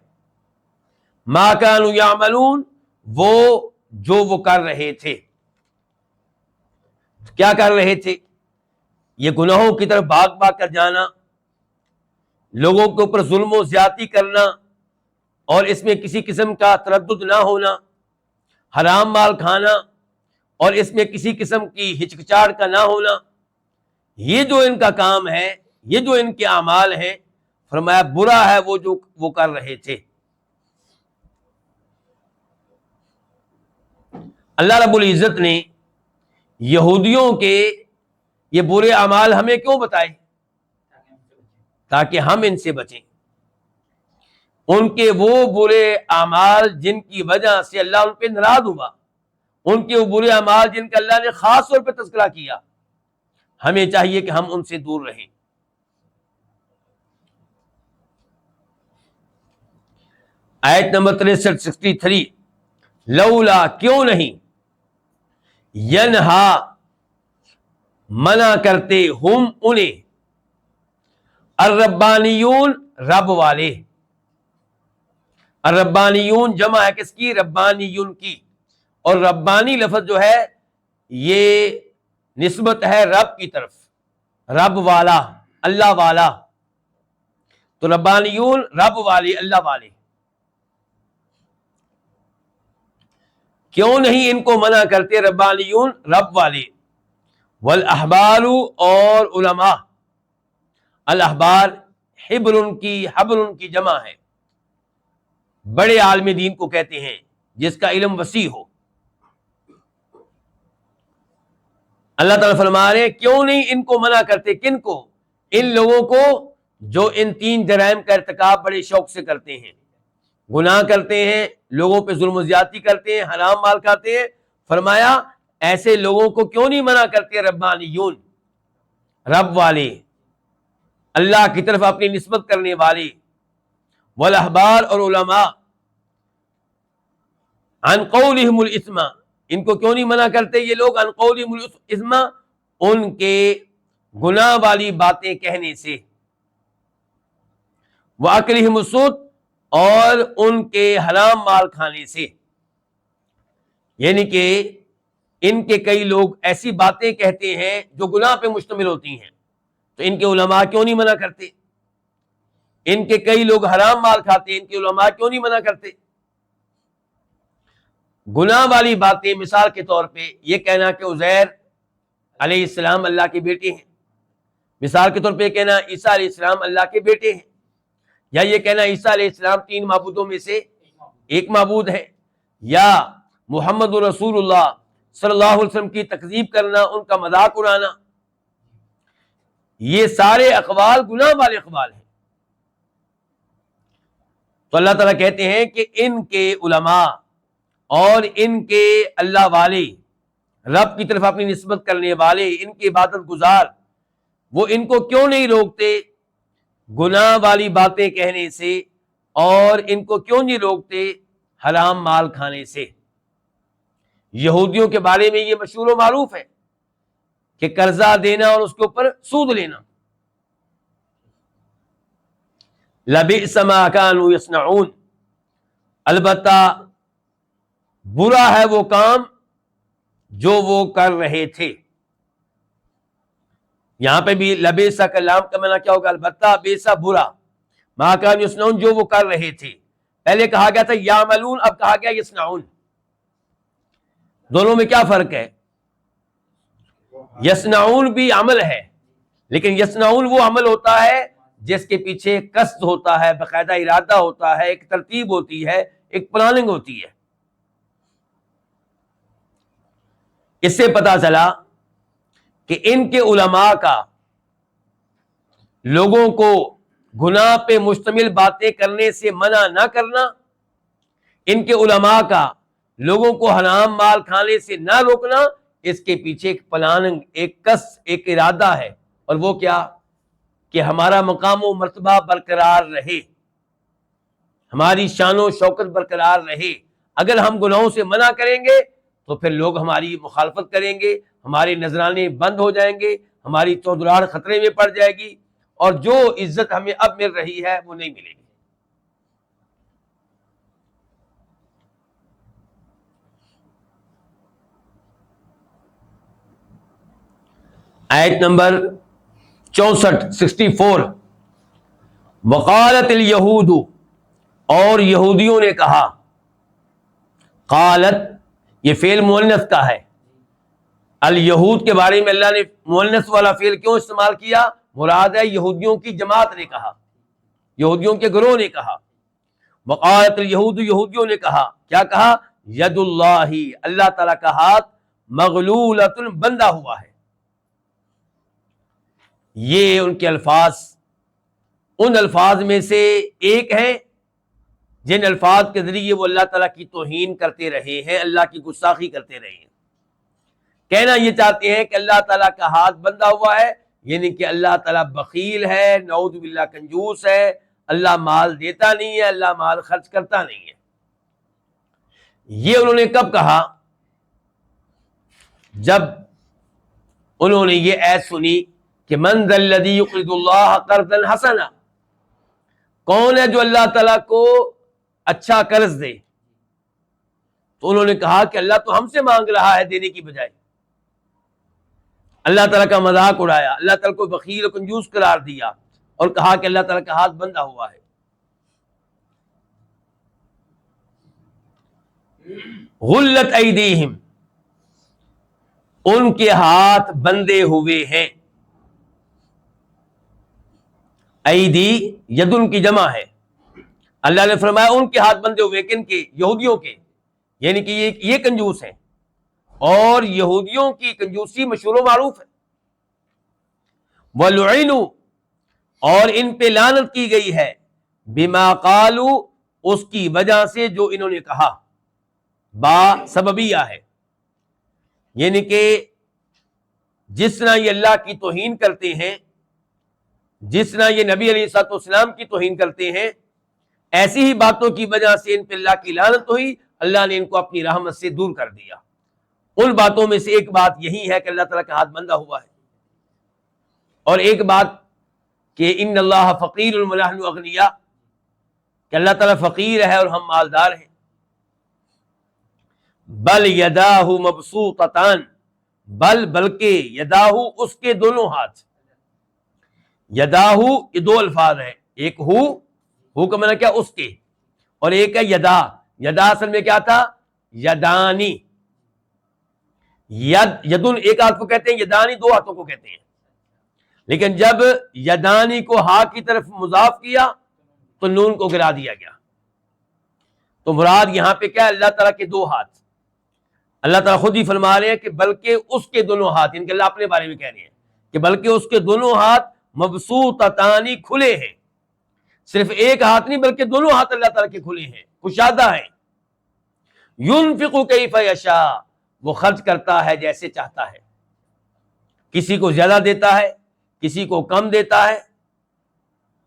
ما کانوا یعملون، وہ جو وہ کر رہے تھے۔ کیا کر رہے تھے؟ یہ گناہوں کی طرف بھاگ بھاگ کر جانا، لوگوں کے اوپر ظلم و زیادتی کرنا، اور اس میں کسی قسم کا تردد نہ ہونا، حرام مال کھانا، اور اس میں کسی قسم کی ہچکچاہٹ کا نہ ہونا، یہ جو ان کا کام ہے، یہ جو ان کے اعمال ہیں، فرمایا برا ہے وہ جو وہ کر رہے تھے۔ اللہ رب العزت نے یہودیوں کے یہ برے اعمال ہمیں کیوں بتائے؟ تاکہ ہم ان سے بچیں۔ ان کے وہ برے اعمال جن کی وجہ سے اللہ ان پہ ناراض ہوا، ان کے وہ برے اعمال جن کا اللہ نے خاص طور پہ تذکرہ کیا، ہمیں چاہیے کہ ہم ان سے دور رہیں۔ آیت نمبر 63 لولا، کیوں نہیں، ینہا، منع کرتے، ہم انہیں، الربانیون، رب والے۔ الربانیون جمع ہے کس کی؟ ربانیون کی۔ اور ربانی لفظ جو ہے یہ نسبت ہے رب کی طرف، رب والا، اللہ والا۔ تو ربانیون رب والے، اللہ والے۔ کیوں نہیں ان کو منع کرتے ربانیون، رب والے؟ والاحبار، اور علماء۔ الاحبار حبر کی جمع ہے، بڑے عالم دین کو کہتے ہیں جس کا علم وسیع ہو۔ اللہ تعالیٰ فرما رہے ہیں کیوں نہیں ان کو منع کرتے؟ کن کو؟ ان لوگوں کو جو ان 3 جرائم کا ارتکاب بڑے شوق سے کرتے ہیں، گناہ کرتے ہیں، لوگوں پہ ظلم و زیادتی کرتے ہیں، حرام مال کھاتے ہیں۔ فرمایا ایسے لوگوں کو کیوں نہیں منع کرتے ربانیون، رب والے، اللہ کی طرف اپنی نسبت کرنے والے، والاحبار، اور علماء، عن قولہم الاثم، ان کو کیوں نہیں منع کرتے یہ لوگ؟ عن قولہم الاثم، ان کے گناہ والی باتیں کہنے سے، واکلہم السحت، اور ان کے حرام مال کھانے سے۔ یعنی کہ ان کے کئی لوگ ایسی باتیں کہتے ہیں جو گناہ پہ مشتمل ہوتی ہیں، تو ان کے علماء کیوں نہیں منع کرتے؟ ان کے کئی لوگ حرام مال کھاتے ہیں، ان کے علماء کیوں نہیں منع کرتے؟ گناہ والی باتیں، مثال کے طور پہ یہ کہنا کہ عزیر علیہ السلام اللہ کے بیٹے ہیں، مثال کے طور پہ یہ کہنا عیسیٰ علیہ السلام اللہ کے بیٹے ہیں، یا یہ کہنا عیسیٰ علیہ السلام 3 معبودوں میں سے ایک معبود ہے، یا محمد رسول اللہ صلی اللہ علیہ وسلم کی تکذیب کرنا، ان کا مذاق اڑانا، یہ سارے اقوال گناہ والے اقوال ہیں۔ تو اللہ تعالیٰ کہتے ہیں کہ ان کے علماء اور ان کے اللہ والے، رب کی طرف اپنی نسبت کرنے والے، ان کے عبادت گزار، وہ ان کو کیوں نہیں روکتے گناہ والی باتیں کہنے سے، اور ان کو کیوں نہیں روکتے حرام مال کھانے سے؟ یہودیوں کے بارے میں یہ مشہور و معروف ہے کہ قرضہ دینا اور اس کے اوپر سود لینا۔ لبئس ما كانوا يصنعون، البتہ برا ہے وہ کام جو وہ کر رہے تھے۔ یہاں پہ بھی لبئس کا لام کا معنی کیا ہوگا؟ البتہ، بیسا برا، ما كانوا يصنعون جو وہ کر رہے تھے۔ پہلے کہا گیا تھا یعملون، اب کہا گیا یصنعون۔ دونوں میں کیا فرق ہے؟ یصنعون بھی عمل ہے، لیکن یصنعون وہ عمل ہوتا ہے جس کے پیچھے قصد ہوتا ہے، باقاعدہ ارادہ ہوتا ہے، ایک ترتیب ہوتی ہے، ایک پلاننگ ہوتی ہے۔ اس سے پتا چلا کہ ان کے علماء کا لوگوں کو گناہ پہ مشتمل باتیں کرنے سے منع نہ کرنا، ان کے علماء کا لوگوں کو حرام مال کھانے سے نہ روکنا، اس کے پیچھے ایک پلاننگ، ایک قصد، ایک ارادہ ہے، اور وہ کیا؟ کہ ہمارا مقام و مرتبہ برقرار رہے، ہماری شان و شوکت برقرار رہے۔ اگر ہم گناہوں سے منع کریں گے تو پھر لوگ ہماری مخالفت کریں گے، ہمارے نذرانے بند ہو جائیں گے، ہماری چودراہٹ خطرے میں پڑ جائے گی، اور جو عزت ہمیں اب مل رہی ہے وہ نہیں ملے گی۔ آیت نمبر 64 وقالت الیہود، اور یہودیوں نے کہا، قالت یہ فعل مؤنث کا ہے۔ الیہود کے بارے میں اللہ نے مؤنث والا فعل کیوں استعمال کیا؟ مراد ہے یہودیوں کی جماعت نے کہا، یہودیوں کے گروہ نے کہا۔ وقالت الیہود، یہودیوں نے کہا، کیا کہا؟ ید اللہ، اللہ تعالیٰ کا ہاتھ، مغلولۃ، بندھا ہوا ہے۔ یہ ان کے الفاظ ان الفاظ میں سے ایک ہیں جن الفاظ کے ذریعے وہ اللہ تعالیٰ کی توہین کرتے رہے ہیں، اللہ کی گستاخی کرتے رہے ہیں۔ کہنا یہ چاہتے ہیں کہ اللہ تعالیٰ کا ہاتھ بندھا ہوا ہے، یعنی کہ اللہ تعالیٰ بخیل ہے، نعوذ باللہ کنجوس ہے، اللہ مال دیتا نہیں ہے، اللہ مال خرچ کرتا نہیں ہے۔ یہ انہوں نے کب کہا؟ جب انہوں نے یہ آیت سنی کہ من ذا الذی یقرض اللہ قرضا حسنا، کون ہے جو اللہ تعالیٰ کو اچھا قرض دے؟ تو انہوں نے کہا کہ اللہ تو ہم سے مانگ رہا ہے دینے کی بجائے۔ اللہ تعالیٰ کا مذاق اڑایا، اللہ تعالیٰ کو بخیل و کنجوس قرار دیا، اور کہا کہ اللہ تعالیٰ کا ہاتھ بندھا ہوا ہے۔ غلت ایدیہم، ان کے ہاتھ بندھے ہوئے ہیں۔ ایدی یدن کی جمع ہے۔ اللہ نے فرمایا ان کے ہاتھ بندھے ہوئے، کن کے؟ یہودیوں کے، یعنی کہ یہ کنجوس ہیں، اور یہودیوں کی کنجوسی مشہور و معروف ہے۔ وَلُعِنُوا، اور ان پہ لعنت کی گئی ہے، بما قالوا، اس کی وجہ سے جو انہوں نے کہا۔ با سببیہ ہے، یعنی کہ جس طرح یہ اللہ کی توہین کرتے ہیں، جس طرح یہ نبی علیہ الصلوۃ والسلام کی توہین کرتے ہیں، ایسی ہی باتوں کی وجہ سے ان پہ اللہ کی لعنت ہوئی، اللہ نے ان کو اپنی رحمت سے دور کر دیا۔ ان باتوں میں سے ایک بات یہی ہے کہ اللہ تعالیٰ کا ہاتھ بندھا ہوا ہے، اور ایک بات کہ ان اللہ فقیر ونحن اغنیاء، کہ اللہ تعالیٰ فقیر ہے اور ہم مالدار ہیں۔ بل یداہ مبسوطتان، بلکہ یداہ اس کے دونوں ہاتھ، یداہ یہ دو الفاظ ہیں، ایک ہو کا معنی کیا اس کے، اور ایک ہے یدا، یدا اصل میں کیا تھا یدانی، یدن ایک ہاتھ کو کہتے ہیں، یدانی دو ہاتھوں کو کہتے ہیں، لیکن جب یدانی کو ہا کی طرف مضاف کیا تو نون کو گرا دیا گیا، تو مراد یہاں پہ کیا ہے؟ اللہ تعالیٰ کے دو ہاتھ۔ اللہ تعالیٰ خود ہی فرما رہے ہیں کہ بلکہ اس کے دونوں ہاتھ، ان کے اللہ اپنے بارے میں کہہ رہے ہیں کہ بلکہ اس کے دونوں ہاتھ مبسوطتان کھلے ہیں، صرف ایک ہاتھ نہیں بلکہ دونوں ہاتھ اللہ تعالیٰ کے کھلے ہیں، کشادہ ہیں۔ ينفق کیف یشاء، وہ خرچ کرتا ہے جیسے چاہتا ہے، کسی کو زیادہ دیتا ہے، کسی کو کم دیتا ہے،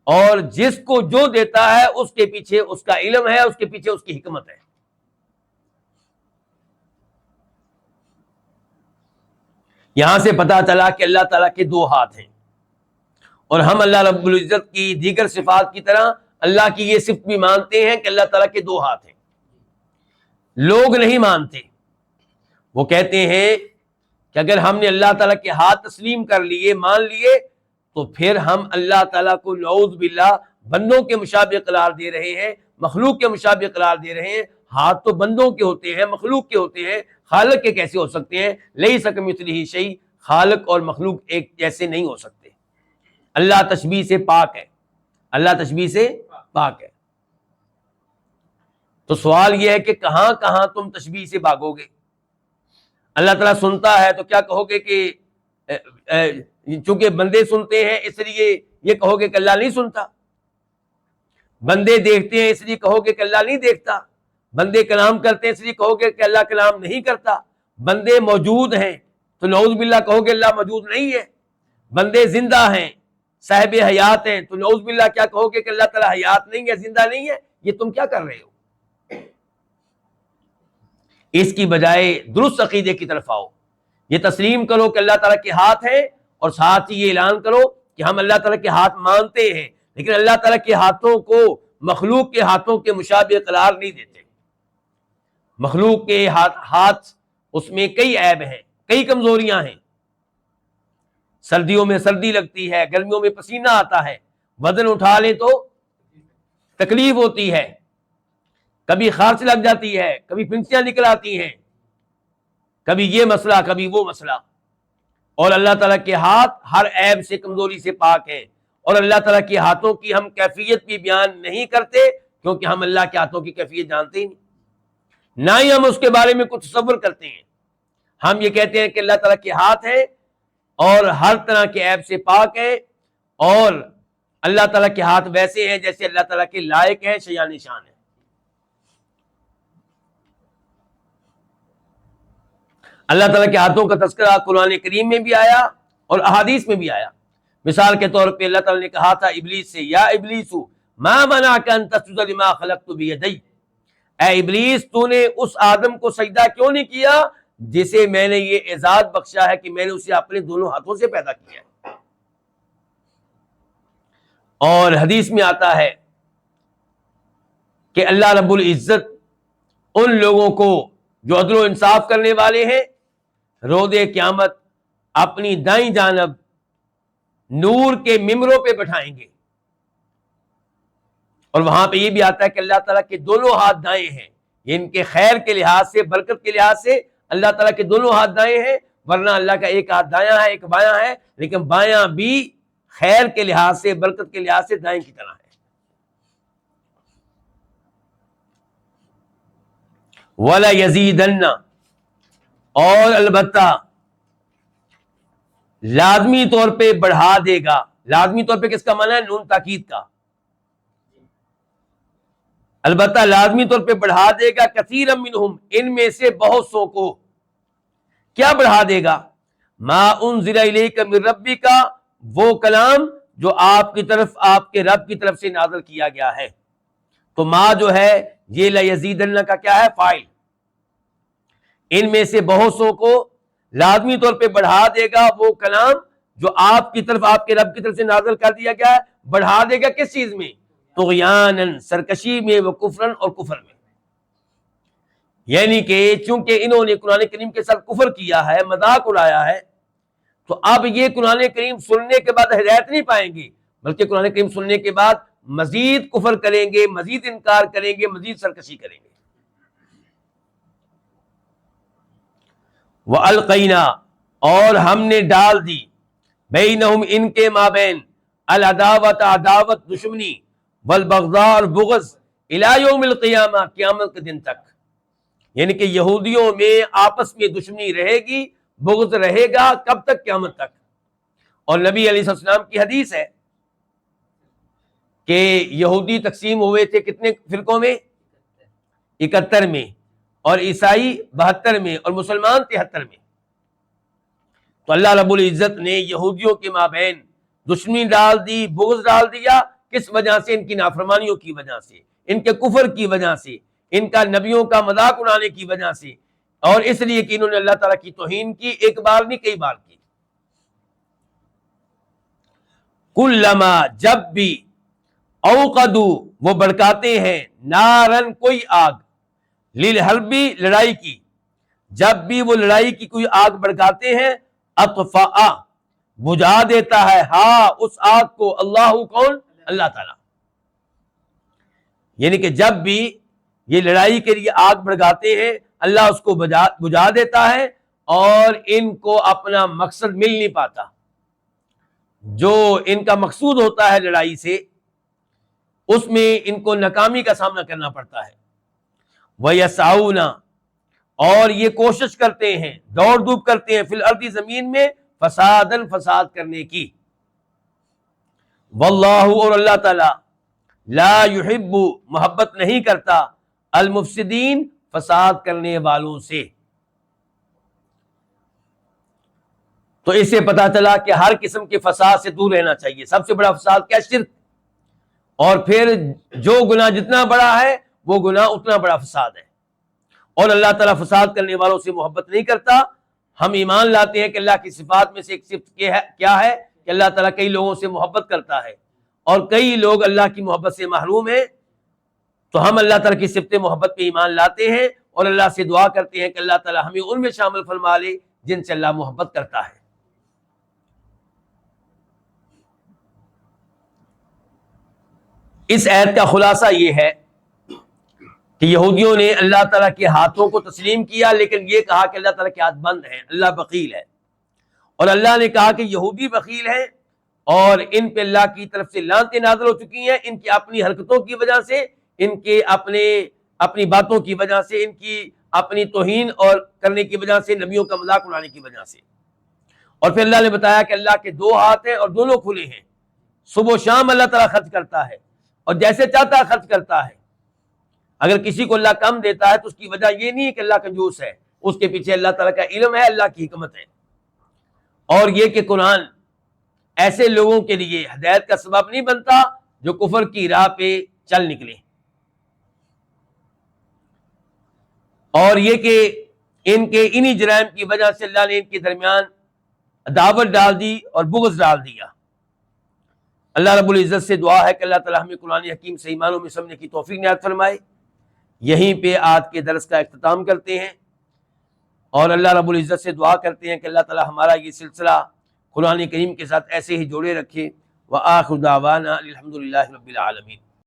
اور جس کو جو دیتا ہے اس کے پیچھے اس کا علم ہے، اس کے پیچھے اس کی حکمت ہے۔ یہاں سے پتا چلا کہ اللہ تعالیٰ کے دو ہاتھ ہیں، اور ہم اللہ رب العزت کی دیگر صفات کی طرح اللہ کی یہ صفت بھی مانتے ہیں کہ اللہ تعالیٰ کے دو ہاتھ ہیں۔ لوگ نہیں مانتے، وہ کہتے ہیں کہ اگر ہم نے اللہ تعالیٰ کے ہاتھ تسلیم کر لیے، مان لیے، تو پھر ہم اللہ تعالیٰ کو نعوذ باللہ بندوں کے مشابہ قرار دے رہے ہیں، مخلوق کے مشابہ قرار دے رہے ہیں۔ ہاتھ تو بندوں کے ہوتے ہیں، مخلوق کے ہوتے ہیں، خالق کے کیسے ہو سکتے ہیں؟ لیس کمثلہ شیء، خالق اور مخلوق ایک جیسے نہیں ہو سکتے۔ اللہ تشبیہ سے پاک ہے، اللہ تشبیہ سے پاک ہے۔ تو سوال یہ ہے کہ کہاں کہاں تم تشبیہ سے بھاگو گے؟ اللہ تعالیٰ سنتا ہے تو کیا کہو گے کہ چونکہ بندے سنتے ہیں اس لیے یہ کہو گے کہ اللہ نہیں سنتا؟ بندے دیکھتے ہیں اس لیے کہو گے کہ اللہ نہیں دیکھتا؟ بندے کلام کرتے ہیں اس لیے کہو گے کہ اللہ کلام نہیں کرتا؟ بندے موجود ہیں تو نعوذ باللہ کہو گے اللہ موجود نہیں ہے؟ بندے زندہ ہیں، صاحب حیات ہیں، تو نعوذ باللہ کیا کہو گے کہ اللہ تعالیٰ حیات نہیں ہے، زندہ نہیں ہے؟ یہ تم کیا کر رہے ہو؟ اس کی بجائے درست عقیدے کی طرف آؤ، یہ تسلیم کرو کہ اللہ تعالیٰ کے ہاتھ ہیں، اور ساتھ ہی یہ اعلان کرو کہ ہم اللہ تعالیٰ کے ہاتھ مانتے ہیں، لیکن اللہ تعالیٰ کے ہاتھوں کو مخلوق کے ہاتھوں کے مشابہ قرار نہیں دیتے۔ مخلوق کے ہاتھ اس میں کئی عیب ہیں، کئی کمزوریاں ہیں، سردیوں میں سردی لگتی ہے، گرمیوں میں پسینہ آتا ہے، وزن اٹھا لیں تو تکلیف ہوتی ہے، کبھی خارش لگ جاتی ہے، کبھی پھنسیاں نکل آتی ہیں، کبھی یہ مسئلہ کبھی وہ مسئلہ، اور اللہ تعالیٰ کے ہاتھ ہر عیب سے کمزوری سے پاک ہیں، اور اللہ تعالیٰ کے ہاتھوں کی ہم کیفیت بھی بیان نہیں کرتے کیونکہ ہم اللہ کے ہاتھوں کی کیفیت جانتے ہی نہیں، نہ ہی ہم اس کے بارے میں کچھ تصور کرتے ہیں۔ ہم یہ کہتے ہیں کہ اللہ تعالیٰ کے ہاتھ ہیں اور ہر طرح کے عیب سے پاک ہیں، اور اللہ تعالیٰ کے ہاتھ ویسے ہیں جیسے اللہ تعالیٰ کے لائق ہیں، شایان شان ہیں۔ اللہ تعالیٰ کے ہاتھوں کا تذکرہ قرآن کریم میں بھی آیا اور احادیث میں بھی آیا۔ مثال کے طور پہ اللہ تعالیٰ نے کہا تھا ابلیس سے، یا ابلیس ما منعک ان تسجد لما خلقت بیدی، اے ابلیس تو نے اس آدم کو سجدہ کیوں نہیں کیا جسے میں نے یہ اعزاز بخشا ہے کہ میں نے اسے اپنے دونوں ہاتھوں سے پیدا کیا ہے۔ اور حدیث میں آتا ہے کہ اللہ رب العزت ان لوگوں کو جو عدل و انصاف کرنے والے ہیں روز قیامت اپنی دائیں جانب نور کے ممبروں پہ بٹھائیں گے، اور وہاں پہ یہ بھی آتا ہے کہ اللہ تعالیٰ کے دونوں ہاتھ دائیں ہیں، یہ ان کے خیر کے لحاظ سے، برکت کے لحاظ سے اللہ تعالیٰ کے دونوں ہاتھ دائیں ہیں، ورنہ اللہ کا ایک ہاتھ دایاں ہے ایک بایاں ہے، لیکن بایاں بھی خیر کے لحاظ سے، برکت کے لحاظ سے دائیں کی طرح ہے۔ وَلَيَزِيدَنَّ، اور البتہ لازمی طور پہ بڑھا دے گا۔ لازمی طور پہ کس کا معنی ہے؟ نون تاکید کا۔ البتہ لازمی طور پہ بڑھا دے گا کثیرا منہم، ان میں سے بہت سو کو۔ کیا بڑھا دے گا؟ ما انزل الیک من ربک، وہ کلام جو آپ کی طرف، آپ کے رب کی طرف سے نازل کیا گیا ہے۔ تو ما جو ہے یہ لیزیدن کا کیا ہے؟ فاعل۔ ان میں سے بہت سو کو لازمی طور پہ بڑھا دے گا وہ کلام جو آپ کی طرف، آپ کے رب کی طرف سے نازل کر دیا گیا ہے۔ بڑھا دے گا کس چیز میں؟ طغیانن، سرکشی میں، و کفرن، اور کفر میں۔ یعنی کہ چونکہ انہوں نے قرآن کریم کے ساتھ کفر کیا ہے، مذاق اڑایا ہے، تو اب یہ قرآن کریم سننے کے بعد ہدایت نہیں پائیں گے، بلکہ قرآن کریم سننے کے بعد مزید کفر کریں گے، مزید انکار کریں گے، مزید سرکشی کریں گے۔ وَأَلْقَيْنَا، اور ہم نے ڈال دی، بینہم ان کے مابین، العداوت عداوت دشمنی، والبغضاء اور بغض، الی یوم القیامہ قیامت کے دن تک، یعنی کہ یہودیوں میں آپس میں دشمنی رہے گی، بغض رہے گا، کب تک؟ قیامت تک۔ اور نبی علیہ السلام کی حدیث ہے کہ یہودی تقسیم ہوئے تھے کتنے فرقوں میں؟ 71 میں، اور عیسائی 72 میں، اور مسلمان 73 میں۔ تو اللہ رب العزت نے یہودیوں کے مابین دشمنی ڈال دی، بغض ڈال دیا، کس وجہ سے؟ ان کی نافرمانیوں کی وجہ سے، ان کے کفر کی وجہ سے، ان کا نبیوں کا مذاق اڑانے کی وجہ سے، اور اس لیے کہ انہوں نے اللہ تعالیٰ کی توہین کی، ایک بار نہیں کئی بار کی۔ کلما، جب بھی، اوقدوا، وہ بھڑکاتے ہیں، نارن، کوئی آگ، للحربی، لڑائی کی، جب بھی وہ لڑائی کی کوئی آگ بھڑکاتے ہیں، اطفاء، بجھا دیتا ہے، ہاں اس آگ کو، اللہ، کون؟ اللہ تعالیٰ۔ یعنی کہ جب بھی یہ لڑائی کے لیے آگ بھڑکاتے ہیں، اللہ اس کو بجھا دیتا ہے، اور ان کو اپنا مقصد مل نہیں پاتا، جو ان کا مقصود ہوتا ہے لڑائی سے، اس میں ان کو ناکامی کا سامنا کرنا پڑتا ہے۔ وَيَسْعَوْنَ، اور یہ کوشش کرتے ہیں، دوڑ دھوپ کرتے ہیں، فی الارض، زمین میں، فسادن، فساد کرنے کی۔ واللہ، اور اللہ تعالیٰ، لا یحب، محبت نہیں کرتا، المفسدین، فساد کرنے والوں سے۔ تو اس سے پتا چلا کہ ہر قسم کے فساد سے دور رہنا چاہیے۔ سب سے بڑا فساد کیا؟ شرک، اور پھر جو گناہ جتنا بڑا ہے وہ گناہ اتنا بڑا فساد ہے، اور اللہ تعالیٰ فساد کرنے والوں سے محبت نہیں کرتا۔ ہم ایمان لاتے ہیں کہ اللہ کی صفات میں سے ایک صفت کیا ہے کہ اللہ تعالیٰ کئی لوگوں سے محبت کرتا ہے، اور کئی لوگ اللہ کی محبت سے محروم ہیں، تو ہم اللہ تعالیٰ کی صفت محبت پہ ایمان لاتے ہیں، اور اللہ سے دعا کرتے ہیں کہ اللہ تعالیٰ ہمیں ان میں شامل فرما لے جن سے اللہ محبت کرتا ہے۔ اس آیت کا خلاصہ یہ ہے کہ یہودیوں نے اللہ تعالیٰ کے ہاتھوں کو تسلیم کیا، لیکن یہ کہا کہ اللہ تعالیٰ کے ہاتھ بند ہیں، اللہ بخیل ہے، اور اللہ نے کہا کہ یہودی بخیل ہیں، اور ان پہ اللہ کی طرف سے لعنتیں نازل ہو چکی ہیں، ان کی اپنی حرکتوں کی وجہ سے، ان کے اپنی باتوں کی وجہ سے، ان کی اپنی توہین اور کرنے کی وجہ سے، نبیوں کا مذاق اڑانے کی وجہ سے۔ اور پھر اللہ نے بتایا کہ اللہ کے 2 ہاتھ ہیں اور دونوں کھلے ہیں، صبح و شام اللہ تعالیٰ خرچ کرتا ہے، اور جیسے چاہتا ہے خرچ کرتا ہے۔ اگر کسی کو اللہ کم دیتا ہے تو اس کی وجہ یہ نہیں ہے کہ اللہ کنجوس ہے، اس کے پیچھے اللہ تعالیٰ کا علم ہے، اللہ کی حکمت ہے۔ اور یہ کہ قرآن ایسے لوگوں کے لیے ہدایت کا سبب نہیں بنتا جو کفر کی راہ پہ چل نکلے، اور یہ کہ ان کے انہی جرائم کی وجہ سے اللہ نے ان کے درمیان عداوت ڈال دی اور بغض ڈال دیا۔ اللہ رب العزت سے دعا ہے کہ اللہ تعالیٰ ہمیں قرآن حکیم سے ایمانوں میں سمجھنے کی توفیق عنایت فرمائے۔ یہیں پہ آج کے درس کا اختتام کرتے ہیں، اور اللہ رب العزت سے دعا کرتے ہیں کہ اللہ تعالیٰ ہمارا یہ سلسلہ قرآن کریم کے ساتھ ایسے ہی جوڑے رکھے۔ وآخر دعوانا الحمد للہ رب العالمین۔